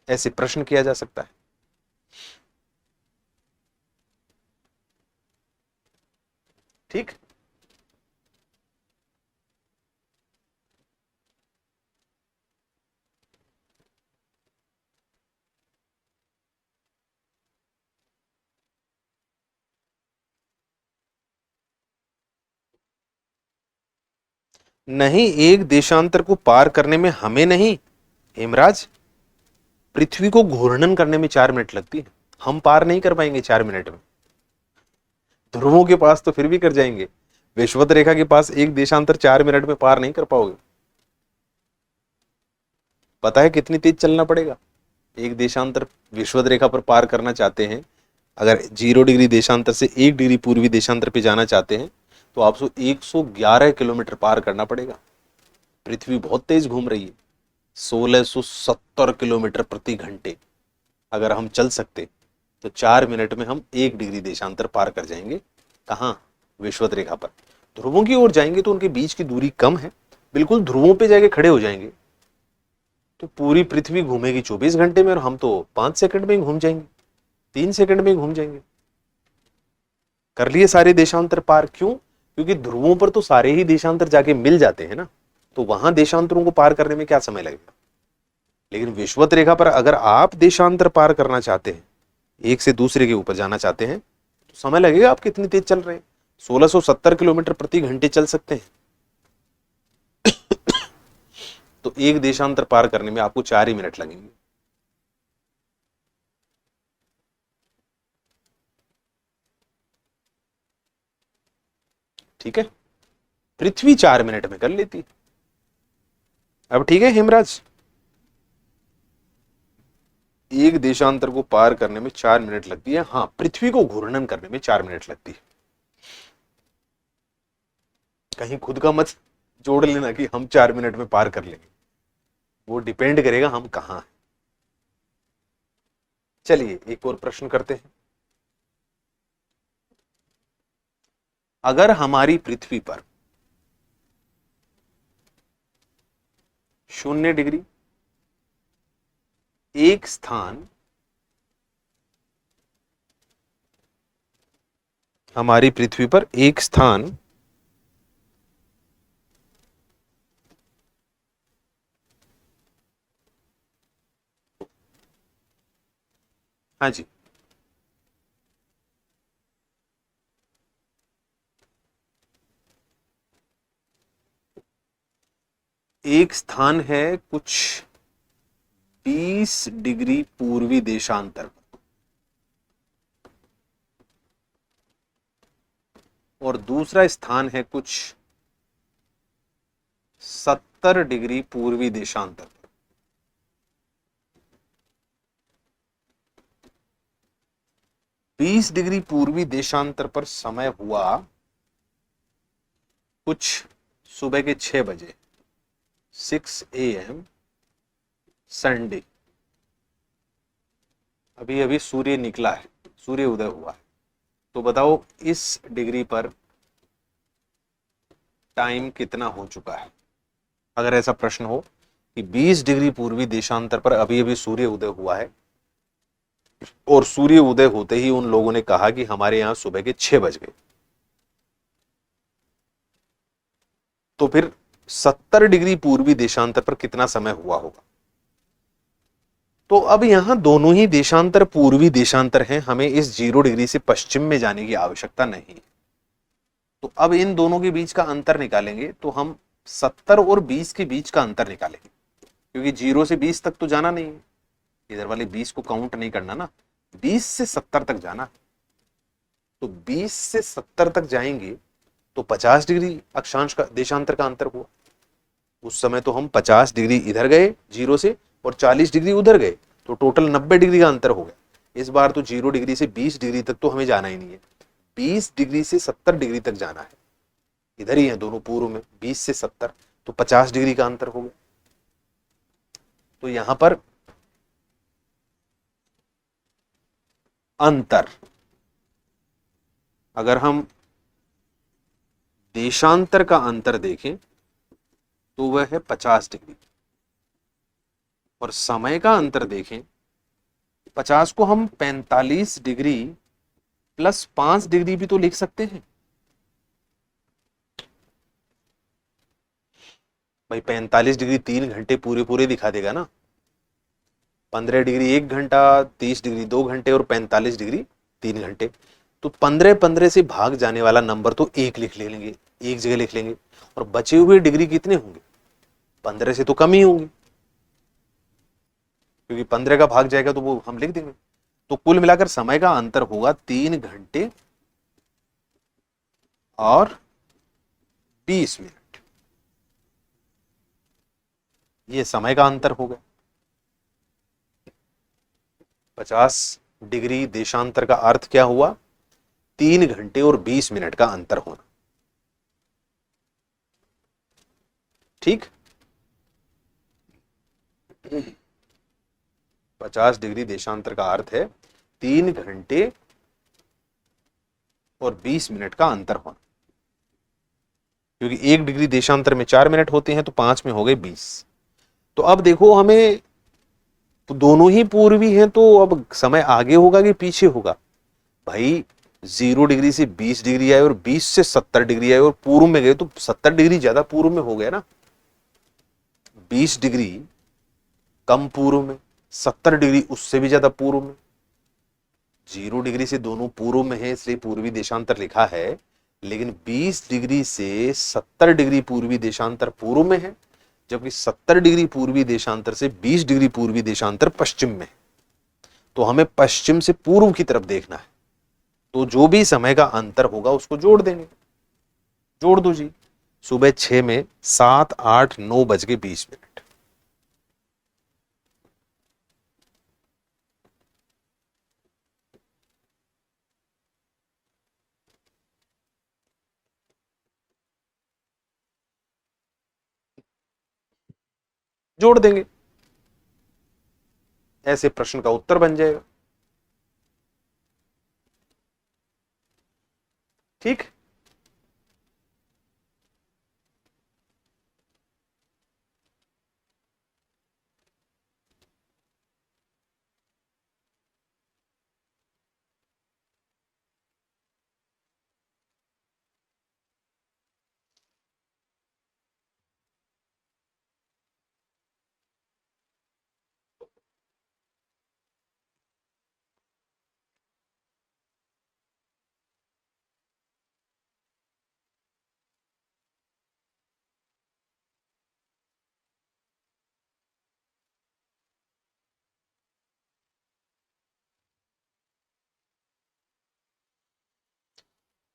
ऐसे प्रश्न किया जा सकता है। ठीक, नहीं, एक देशांतर को पार करने में हमें नहीं हेमराज, पृथ्वी को घूर्णन करने में 4 मिनट लगती है, हम पार नहीं कर पाएंगे 4 मिनट में। ध्रुवों के पास तो फिर भी कर जाएंगे, विषुवत रेखा के पास एक देशांतर 4 मिनट में पार नहीं कर पाओगे। पता है कितनी तेज चलना पड़ेगा एक देशांतर विषुवत रेखा पर पार करना चाहते हैं। अगर 0 डिग्री देशांतर से 1 डिग्री पूर्वी देशांतर पे जाना चाहते हैं तो आपको 111 किलोमीटर पार करना पड़ेगा। पृथ्वी बहुत तेज घूम रही है, 1670 किलोमीटर प्रति घंटे। अगर हम चल सकते तो 4 मिनट में हम 1 डिग्री देशांतर पार कर जाएंगे। कहाँ? विषुवत रेखा पर। ध्रुवों की ओर जाएंगे तो उनके बीच की दूरी कम है, बिल्कुल ध्रुवों पे जाके खड़े हो जाएंगे तो पूरी पृथ्वी घूमेगी 24 घंटे में, और हम तो 5 सेकंड में ही घूम जाएंगे, 3 सेकंड में ही घूम जाएंगे। कर लिए सारे देशांतर पार। क्यों? क्योंकि ध्रुवों पर तो सारे ही देशांतर जाके मिल जाते हैं ना, तो वहां देशांतरों को पार करने में क्या समय लगेगा। लेकिन विषुवत रेखा पर अगर आप देशांतर पार करना चाहते हैं, एक से दूसरे के ऊपर जाना चाहते हैं, तो समय लगेगा। आप कितनी तेज चल रहे हैं? 1670 किलोमीटर प्रति घंटे चल सकते हैं। तो एक देशांतर पार करने में आपको 4 ही मिनट लगेंगे। ठीक है, पृथ्वी 4 मिनट में कर लेती। अब ठीक है हेमराज, एक देशांतर को पार करने में 4 मिनट लगती है। हाँ, पृथ्वी को घूर्णन करने में 4 मिनट लगती है। कहीं खुद का मत जोड़ लेना कि हम 4 मिनट में पार कर लेंगे, वो डिपेंड करेगा हम कहां हैं। चलिए एक और प्रश्न करते हैं। अगर हमारी पृथ्वी पर 0 डिग्री एक स्थान, हमारी पृथ्वी पर एक स्थान हाँ जी, एक स्थान है कुछ 20 डिग्री पूर्वी देशांतर पर, और दूसरा स्थान है कुछ 70 डिग्री पूर्वी देशांतर पर। 20 डिग्री पूर्वी देशांतर पर समय हुआ कुछ सुबह के 6 बजे, 6 AM संडे। अभी अभी सूर्य निकला है, सूर्य उदय हुआ है। तो बताओ इस डिग्री पर टाइम कितना हो चुका है। अगर ऐसा प्रश्न हो कि 20 डिग्री पूर्वी देशांतर पर अभी अभी सूर्य उदय हुआ है, और सूर्य उदय होते ही उन लोगों ने कहा कि हमारे यहां सुबह के 6 बज गए, तो फिर 70 डिग्री पूर्वी देशांतर पर कितना समय हुआ होगा। तो अब यहां दोनों ही देशांतर पूर्वी देशांतर हैं, हमें इस 0 डिग्री से पश्चिम में जाने की आवश्यकता नहीं। तो अब इन दोनों के बीच का अंतर निकालेंगे, तो हम 70 और 20 के बीच का अंतर निकालेंगे, क्योंकि 0 से 20 तक तो जाना नहीं है, इधर वाले 20 को काउंट नहीं करना ना, 20 से 70 तक जाना। तो 20 से 70 तक जाएंगे तो 50 डिग्री अक्षांश का देशांतर का अंतर हुआ। उस समय तो हम 50 डिग्री इधर गए 0 से, और 40 डिग्री उधर गए, तो टोटल 90 डिग्री का अंतर हो गया। इस बार तो 0 डिग्री से 20 डिग्री तक तो हमें जाना ही नहीं है, 20 डिग्री से 70 डिग्री तक जाना है। इधर ही है दोनों पूर्व में, 20 से 70, तो 50 डिग्री का अंतर हो गया। तो यहां पर अंतर, अगर हम देशांतर का अंतर देखें तो वह है 50 डिग्री, और समय का अंतर देखें, 50 को हम 45 डिग्री प्लस 5 डिग्री भी तो लिख सकते हैं भाई। 45 डिग्री 3 घंटे पूरे पूरे दिखा देगा ना, 15 डिग्री 1 घंटा, 30 डिग्री 2 घंटे, और 45 डिग्री 3 घंटे। तो 15 से भाग जाने वाला नंबर तो एक लिख लेंगे, एक जगह लिख लेंगे, और बचे हुए डिग्री कितने होंगे, 15 से तो कम ही होंगे, क्योंकि 15 का भाग जाएगा तो वो हम लिख देंगे। तो कुल मिलाकर समय का अंतर होगा 3 घंटे और 20 मिनट, ये समय का अंतर हो गया। 50 डिग्री देशांतर का अर्थ क्या हुआ, 3 घंटे और 20 मिनट का अंतर होना। ठीक, 50 डिग्री देशांतर का अर्थ है 3 घंटे और 20 मिनट का अंतर होना, क्योंकि 1 डिग्री देशांतर में 4 मिनट होते हैं, तो 5 में हो गए 20। तो अब देखो हमें, तो दोनों ही पूर्वी हैं, तो अब समय आगे होगा कि पीछे होगा भाई। 0 डिग्री से 20 डिग्री आए और 20 से 70 डिग्री आए और पूर्व में गए तो 70 डिग्री ज्यादा पूर्व में हो गया ना, 20 डिग्री कम पूर्व में, 70 डिग्री उससे भी ज्यादा पूर्व में। 0 डिग्री से दोनों पूर्व में है इसलिए पूर्वी देशांतर लिखा है, लेकिन 20 डिग्री से 70 डिग्री पूर्वी देशांतर पूर्व में है, जबकि 70 डिग्री पूर्वी देशांतर से 20 डिग्री पूर्वी देशांतर पश्चिम में है। तो हमें पश्चिम से पूर्व की तरफ देखना है, तो जो भी समय का अंतर होगा उसको जोड़ देंगे। जोड़ दो जी, सुबह 6 में 7, 8, 9 बज के 20 मिनट। जोड़ देंगे, ऐसे प्रश्न का उत्तर बन जाएगा। ठीक,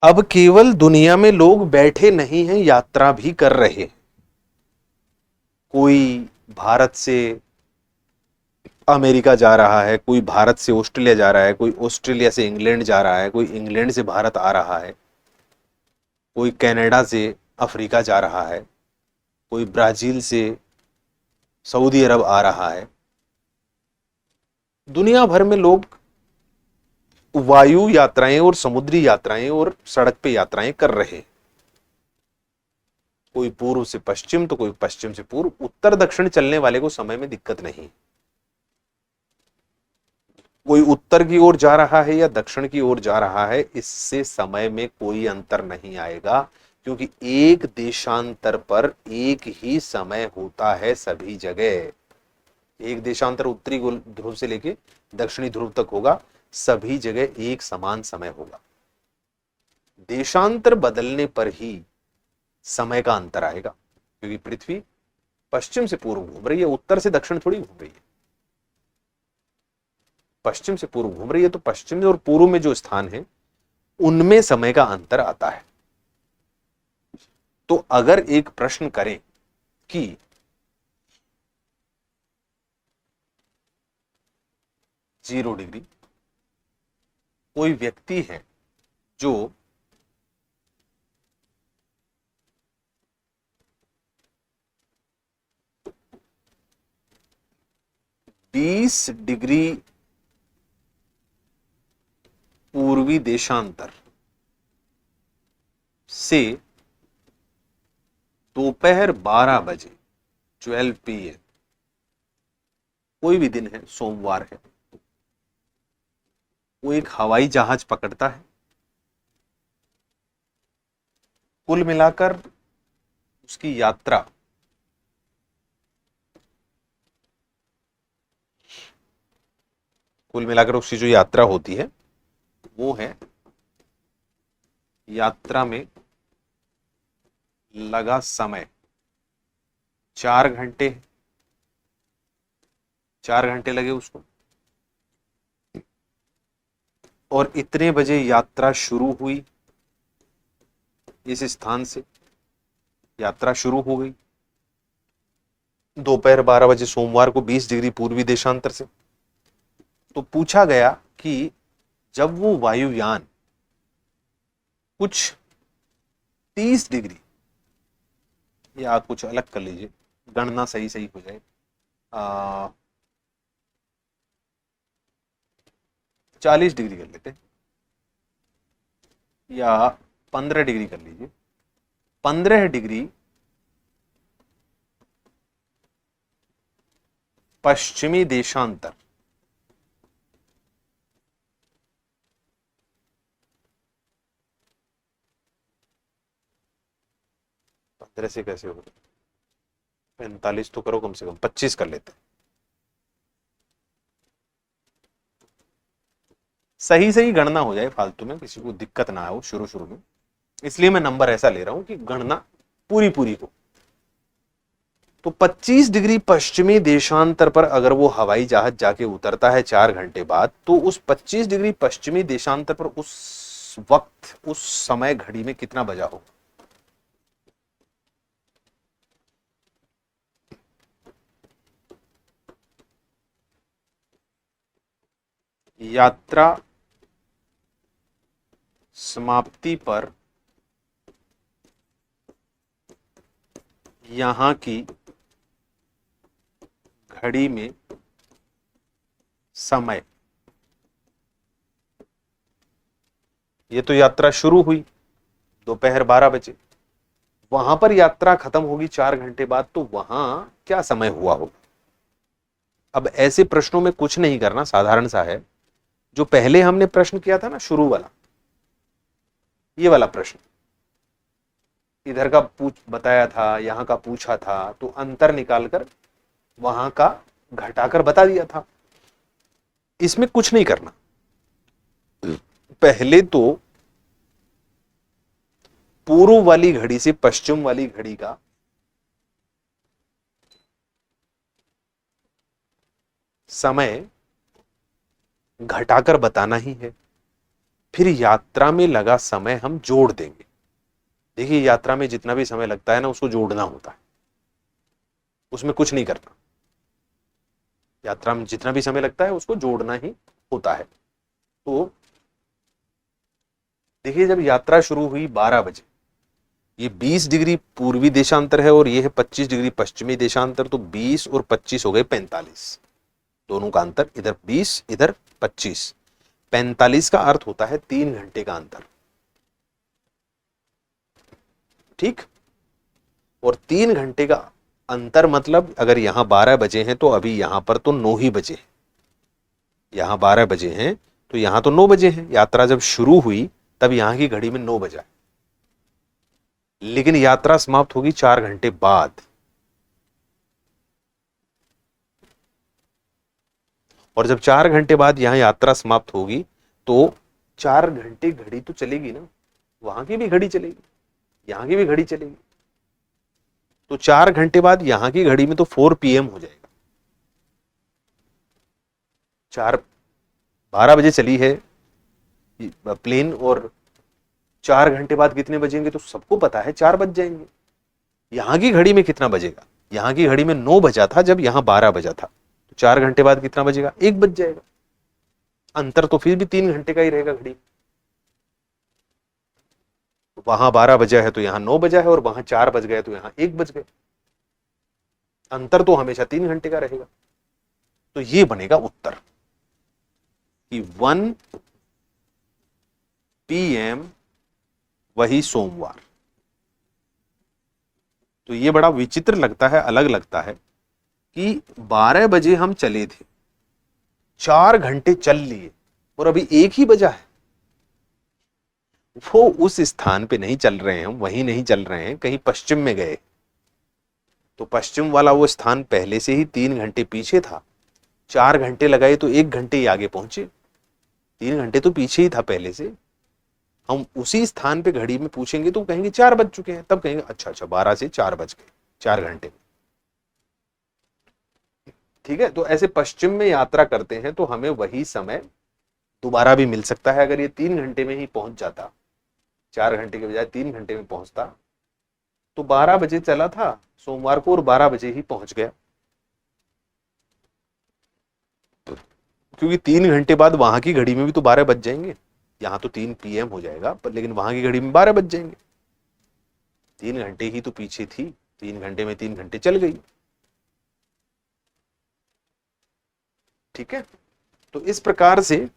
अब केवल दुनिया में लोग बैठे नहीं हैं, यात्रा भी कर रहे हैं। कोई भारत से अमेरिका जा रहा है, कोई भारत से ऑस्ट्रेलिया जा रहा है, कोई ऑस्ट्रेलिया से इंग्लैंड जा रहा है, कोई इंग्लैंड से भारत आ रहा है, कोई कनाडा से अफ्रीका जा रहा है, कोई ब्राजील से सऊदी अरब आ रहा है। दुनिया भर में लोग वायु यात्राएं और समुद्री यात्राएं और सड़क पे यात्राएं कर रहे हैं। कोई पूर्व से पश्चिम तो कोई पश्चिम से पूर्व, उत्तर दक्षिण चलने वाले को समय में दिक्कत नहीं। कोई उत्तर की ओर जा रहा है या दक्षिण की ओर जा रहा है, इससे समय में कोई अंतर नहीं आएगा, क्योंकि एक देशांतर पर एक ही समय होता है सभी जगह। एक देशांतर उत्तरी ध्रुव से लेके दक्षिणी ध्रुव तक होगा, सभी जगह एक समान समय होगा। देशांतर बदलने पर ही समय का अंतर आएगा, क्योंकि पृथ्वी पश्चिम से पूर्व घूम रही है, उत्तर से दक्षिण थोड़ी घूम रही है। पश्चिम से पूर्व घूम रही है, तो पश्चिम और पूर्व में जो स्थान है उनमें समय का अंतर आता है। तो अगर एक प्रश्न करें कि 0 डिग्री कोई व्यक्ति है जो 20 डिग्री पूर्वी देशांतर से दोपहर 12 बजे 12 PM, कोई भी दिन है, सोमवार है, वो एक हवाई जहाज पकड़ता है। कुल मिलाकर उसकी यात्रा कुल मिलाकर उसकी जो यात्रा होती है वो है, यात्रा में लगा समय 4 घंटे। 4 घंटे लगे उसको, और इतने बजे यात्रा शुरू हुई, इस स्थान से यात्रा शुरू हो गई दोपहर 12 बजे सोमवार को 20 डिग्री पूर्वी देशांतर से। तो पूछा गया कि जब वो वायुयान कुछ 30 डिग्री, या कुछ अलग कर लीजिए, गणना सही सही हो जाए, 40 डिग्री कर लेते हैं, या 15 डिग्री कर लीजिए। 15 डिग्री पश्चिमी देशांतर तरह से कैसे होगा? 45 तो करो, कम से कम 25 कर लेते हैं। सही सही गणना हो जाए, फालतू में किसी को दिक्कत ना हो शुरू शुरू में, इसलिए मैं नंबर ऐसा ले रहा हूं कि गणना पूरी पूरी हो। तो 25 डिग्री पश्चिमी देशांतर पर अगर वो हवाई जहाज जाके उतरता है 4 घंटे बाद, तो उस 25 डिग्री पश्चिमी देशांतर पर उस वक्त, उस समय घड़ी में कितना बजा हो? यात्रा समाप्ति पर यहां की घड़ी में समय, ये तो यात्रा शुरू हुई दोपहर 12 बजे, वहां पर यात्रा खत्म होगी 4 घंटे बाद, तो वहां क्या समय हुआ होगा? अब ऐसे प्रश्नों में कुछ नहीं करना, साधारण सा है। जो पहले हमने प्रश्न किया था ना, शुरू वाला, ये वाला प्रश्न, इधर का पूछ बताया था, यहां का पूछा था, तो अंतर निकालकर वहां का घटाकर बता दिया था। इसमें कुछ नहीं करना, पहले तो पूर्व वाली घड़ी से पश्चिम वाली घड़ी का समय घटाकर बताना ही है, फिर यात्रा में लगा समय हम जोड़ देंगे। देखिए, यात्रा में जितना भी समय लगता है ना, उसको जोड़ना होता है, उसमें कुछ नहीं करना। यात्रा में जितना भी समय लगता है उसको जोड़ना ही होता है। तो देखिए, जब यात्रा शुरू हुई 12 बजे, ये 20 डिग्री पूर्वी देशांतर है और ये है 25 डिग्री पश्चिमी देशांतर, तो 20 और 25 हो गए 45, दोनों का अंतर, इधर 20 इधर 25, 45 का अर्थ होता है 3 घंटे का अंतर, ठीक। और 3 घंटे का अंतर मतलब अगर यहां 12 बजे हैं तो अभी यहां पर तो 9 ही बजे, यहां 12 बजे हैं तो यहां तो 9 बजे हैं। यात्रा जब शुरू हुई तब यहां की घड़ी में 9 बजा, लेकिन यात्रा समाप्त होगी 4 घंटे बाद, और जब 4 घंटे बाद यहां यात्रा समाप्त होगी तो 4 घंटे घड़ी तो चलेगी ना, वहां की भी घड़ी चलेगी, यहां की भी घड़ी चलेगी, तो 4 घंटे बाद यहां की घड़ी में तो 4 PM हो जाएगा। 12 बजे चली है प्लेन, और 4 घंटे बाद कितने बजेंगे तो सबको पता है, 4 बज जाएंगे। यहां की घड़ी में कितना बजेगा? यहां की घड़ी में 9 बजा था जब यहां 12 बजा था, तो 4 घंटे बाद कितना बजेगा? 1 बज जाएगा। अंतर तो फिर भी 3 घंटे का ही रहेगा घड़ी, वहां 12 बजा है तो यहां 9 बजा है, और वहां 4 बज गए तो यहां 1 बज गए, अंतर तो हमेशा 3 घंटे का रहेगा। तो ये बनेगा उत्तर कि 1 PM वही सोमवार। तो ये बड़ा विचित्र लगता है, अलग लगता है कि 12 बजे हम चले थे, 4 घंटे चल लिए, और अभी 1 ही बजा है। वो उस स्थान पे नहीं चल रहे हैं, वहीं नहीं चल रहे हैं, कहीं पश्चिम में गए, तो पश्चिम वाला वो स्थान पहले से ही 3 घंटे पीछे था, 4 घंटे लगाए तो 1 घंटे ही आगे पहुंचे, 3 घंटे तो पीछे ही था पहले से। हम उसी स्थान पे घड़ी में पूछेंगे तो कहेंगे 4 बज चुके हैं, तब कहेंगे अच्छा अच्छा 12 से 4 बज गए, 4 घंटे। ठीक है, तो ऐसे पश्चिम में यात्रा करते हैं तो हमें वही समय दोबारा भी मिल सकता है। अगर ये 3 घंटे में ही पहुंच जाता, 4 घंटे के बजाय 3 घंटे में पहुंचता, तो 12 बजे चला था सोमवार को और 12 बजे ही पहुंच गया, क्योंकि 3 घंटे बाद वहां की घड़ी में भी तो 12 बज जाएंगे। यहां तो 3 PM हो जाएगा पर, लेकिन वहां की घड़ी में 12 बज जाएंगे। 3 घंटे ही तो पीछे थी, 3 घंटे में 3 घंटे चल गई। ठीक है, तो इस प्रकार से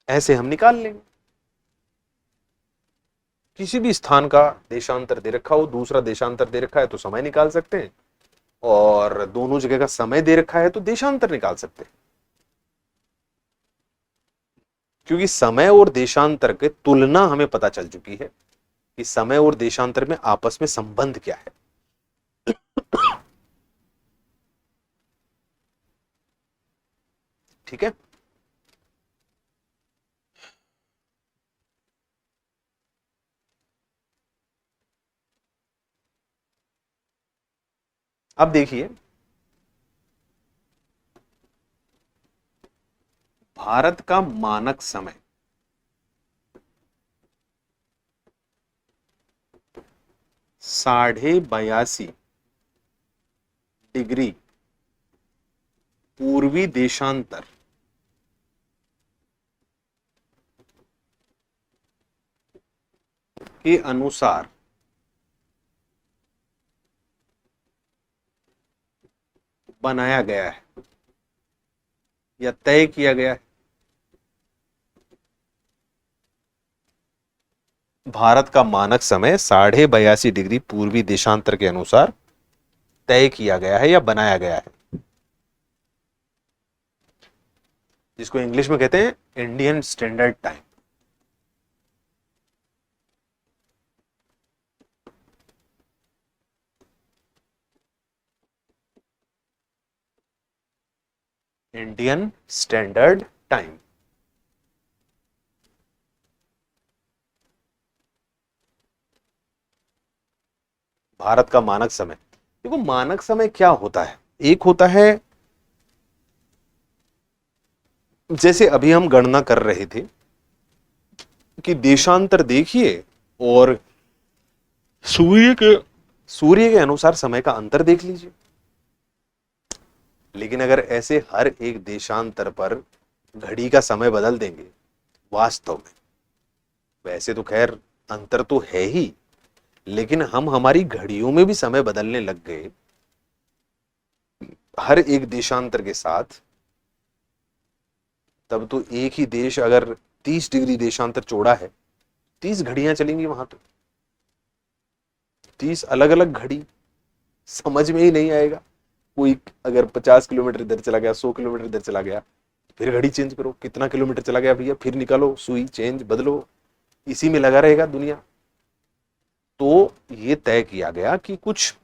ऐसे हम निकाल लेंगे। किसी भी स्थान का देशांतर दे रखा हो, दूसरा देशांतर दे रखा है, तो समय निकाल सकते हैं, और दोनों जगह का समय दे रखा है तो देशांतर निकाल सकते हैं, क्योंकि समय और देशांतर के तुलना हमें पता चल चुकी है कि समय और देशांतर में आपस में संबंध क्या है। ठीक है, अब देखिए भारत का मानक समय 82.5 डिग्री पूर्वी देशांतर के अनुसार बनाया गया है या तय किया गया है। भारत का मानक समय 82.5 डिग्री पूर्वी देशांतर के अनुसार तय किया गया है या बनाया गया है, जिसको इंग्लिश में कहते हैं Indian standard time. Indian standard time. Bharat का मानक समय, देखो मानक समय क्या होता है, एक होता है जैसे अभी हम गणना कर रहे थे कि देशांतर देखिए और सूर्य के अनुसार समय का अंतर देख लीजिए। लेकिन अगर ऐसे हर एक देशांतर पर घड़ी का समय बदल देंगे, वास्तव में वैसे तो खैर अंतर तो है ही, लेकिन हम हमारी घड़ियों में भी समय बदलने लग गए हर एक देशांतर के साथ। तब तो एक ही देश अगर 30 डिग्री देशांतर चौड़ा है, 30 घड़ियां चलेंगी वहां, तो 30 अलग अलग घड़ी, समझ में ही नहीं आएगा। कोई अगर 50 किलोमीटर इधर चला गया, 100 किलोमीटर इधर चला गया, फिर घड़ी चेंज करो, कितना किलोमीटर चला गया भैया, फिर निकालो सुई, चेंज बदलो, इसी में लगा रहेगा दुनिया। तो ये तय किया गया कि कुछ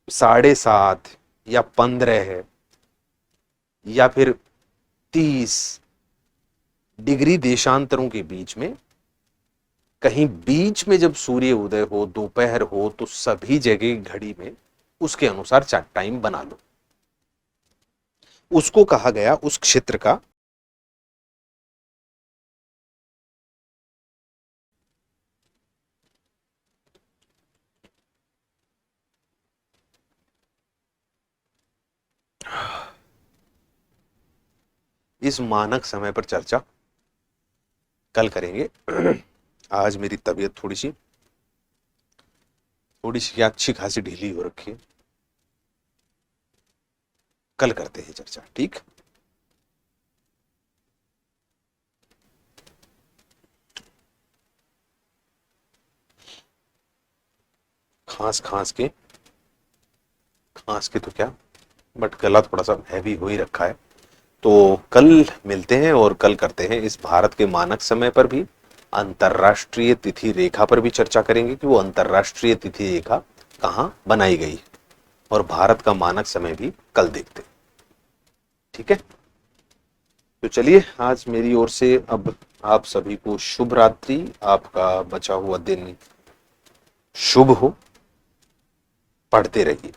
7.5 या 15 है या फिर 30 डिग्री देशांतरों के बीच में, कहीं बीच में जब सूर्य उदय हो, दोपहर हो, तो सभी जगह घड़ी में उसके अनुसार चार्ट टाइम बना लो। उसको कहा गया उस क्षेत्र का इस मानक समय पर चर्चा कल करेंगे। आज मेरी तबीयत थोड़ी सी अच्छी खासी ढीली हो रखी है, कल करते हैं चर्चा, ठीक। खांस के तो क्या, बट गला थोड़ा सा हैवी हो ही रखा है। तो कल मिलते हैं और कल करते हैं इस भारत के मानक समय पर भी, अंतरराष्ट्रीय तिथि रेखा पर भी चर्चा करेंगे कि वो अंतरराष्ट्रीय तिथि रेखा कहाँ बनाई गई है, और भारत का मानक समय भी कल देखते हैं, ठीक है। तो चलिए आज मेरी ओर से अब आप सभी को शुभ रात्रि, आपका बचा हुआ दिन शुभ हो, पढ़ते रहिए।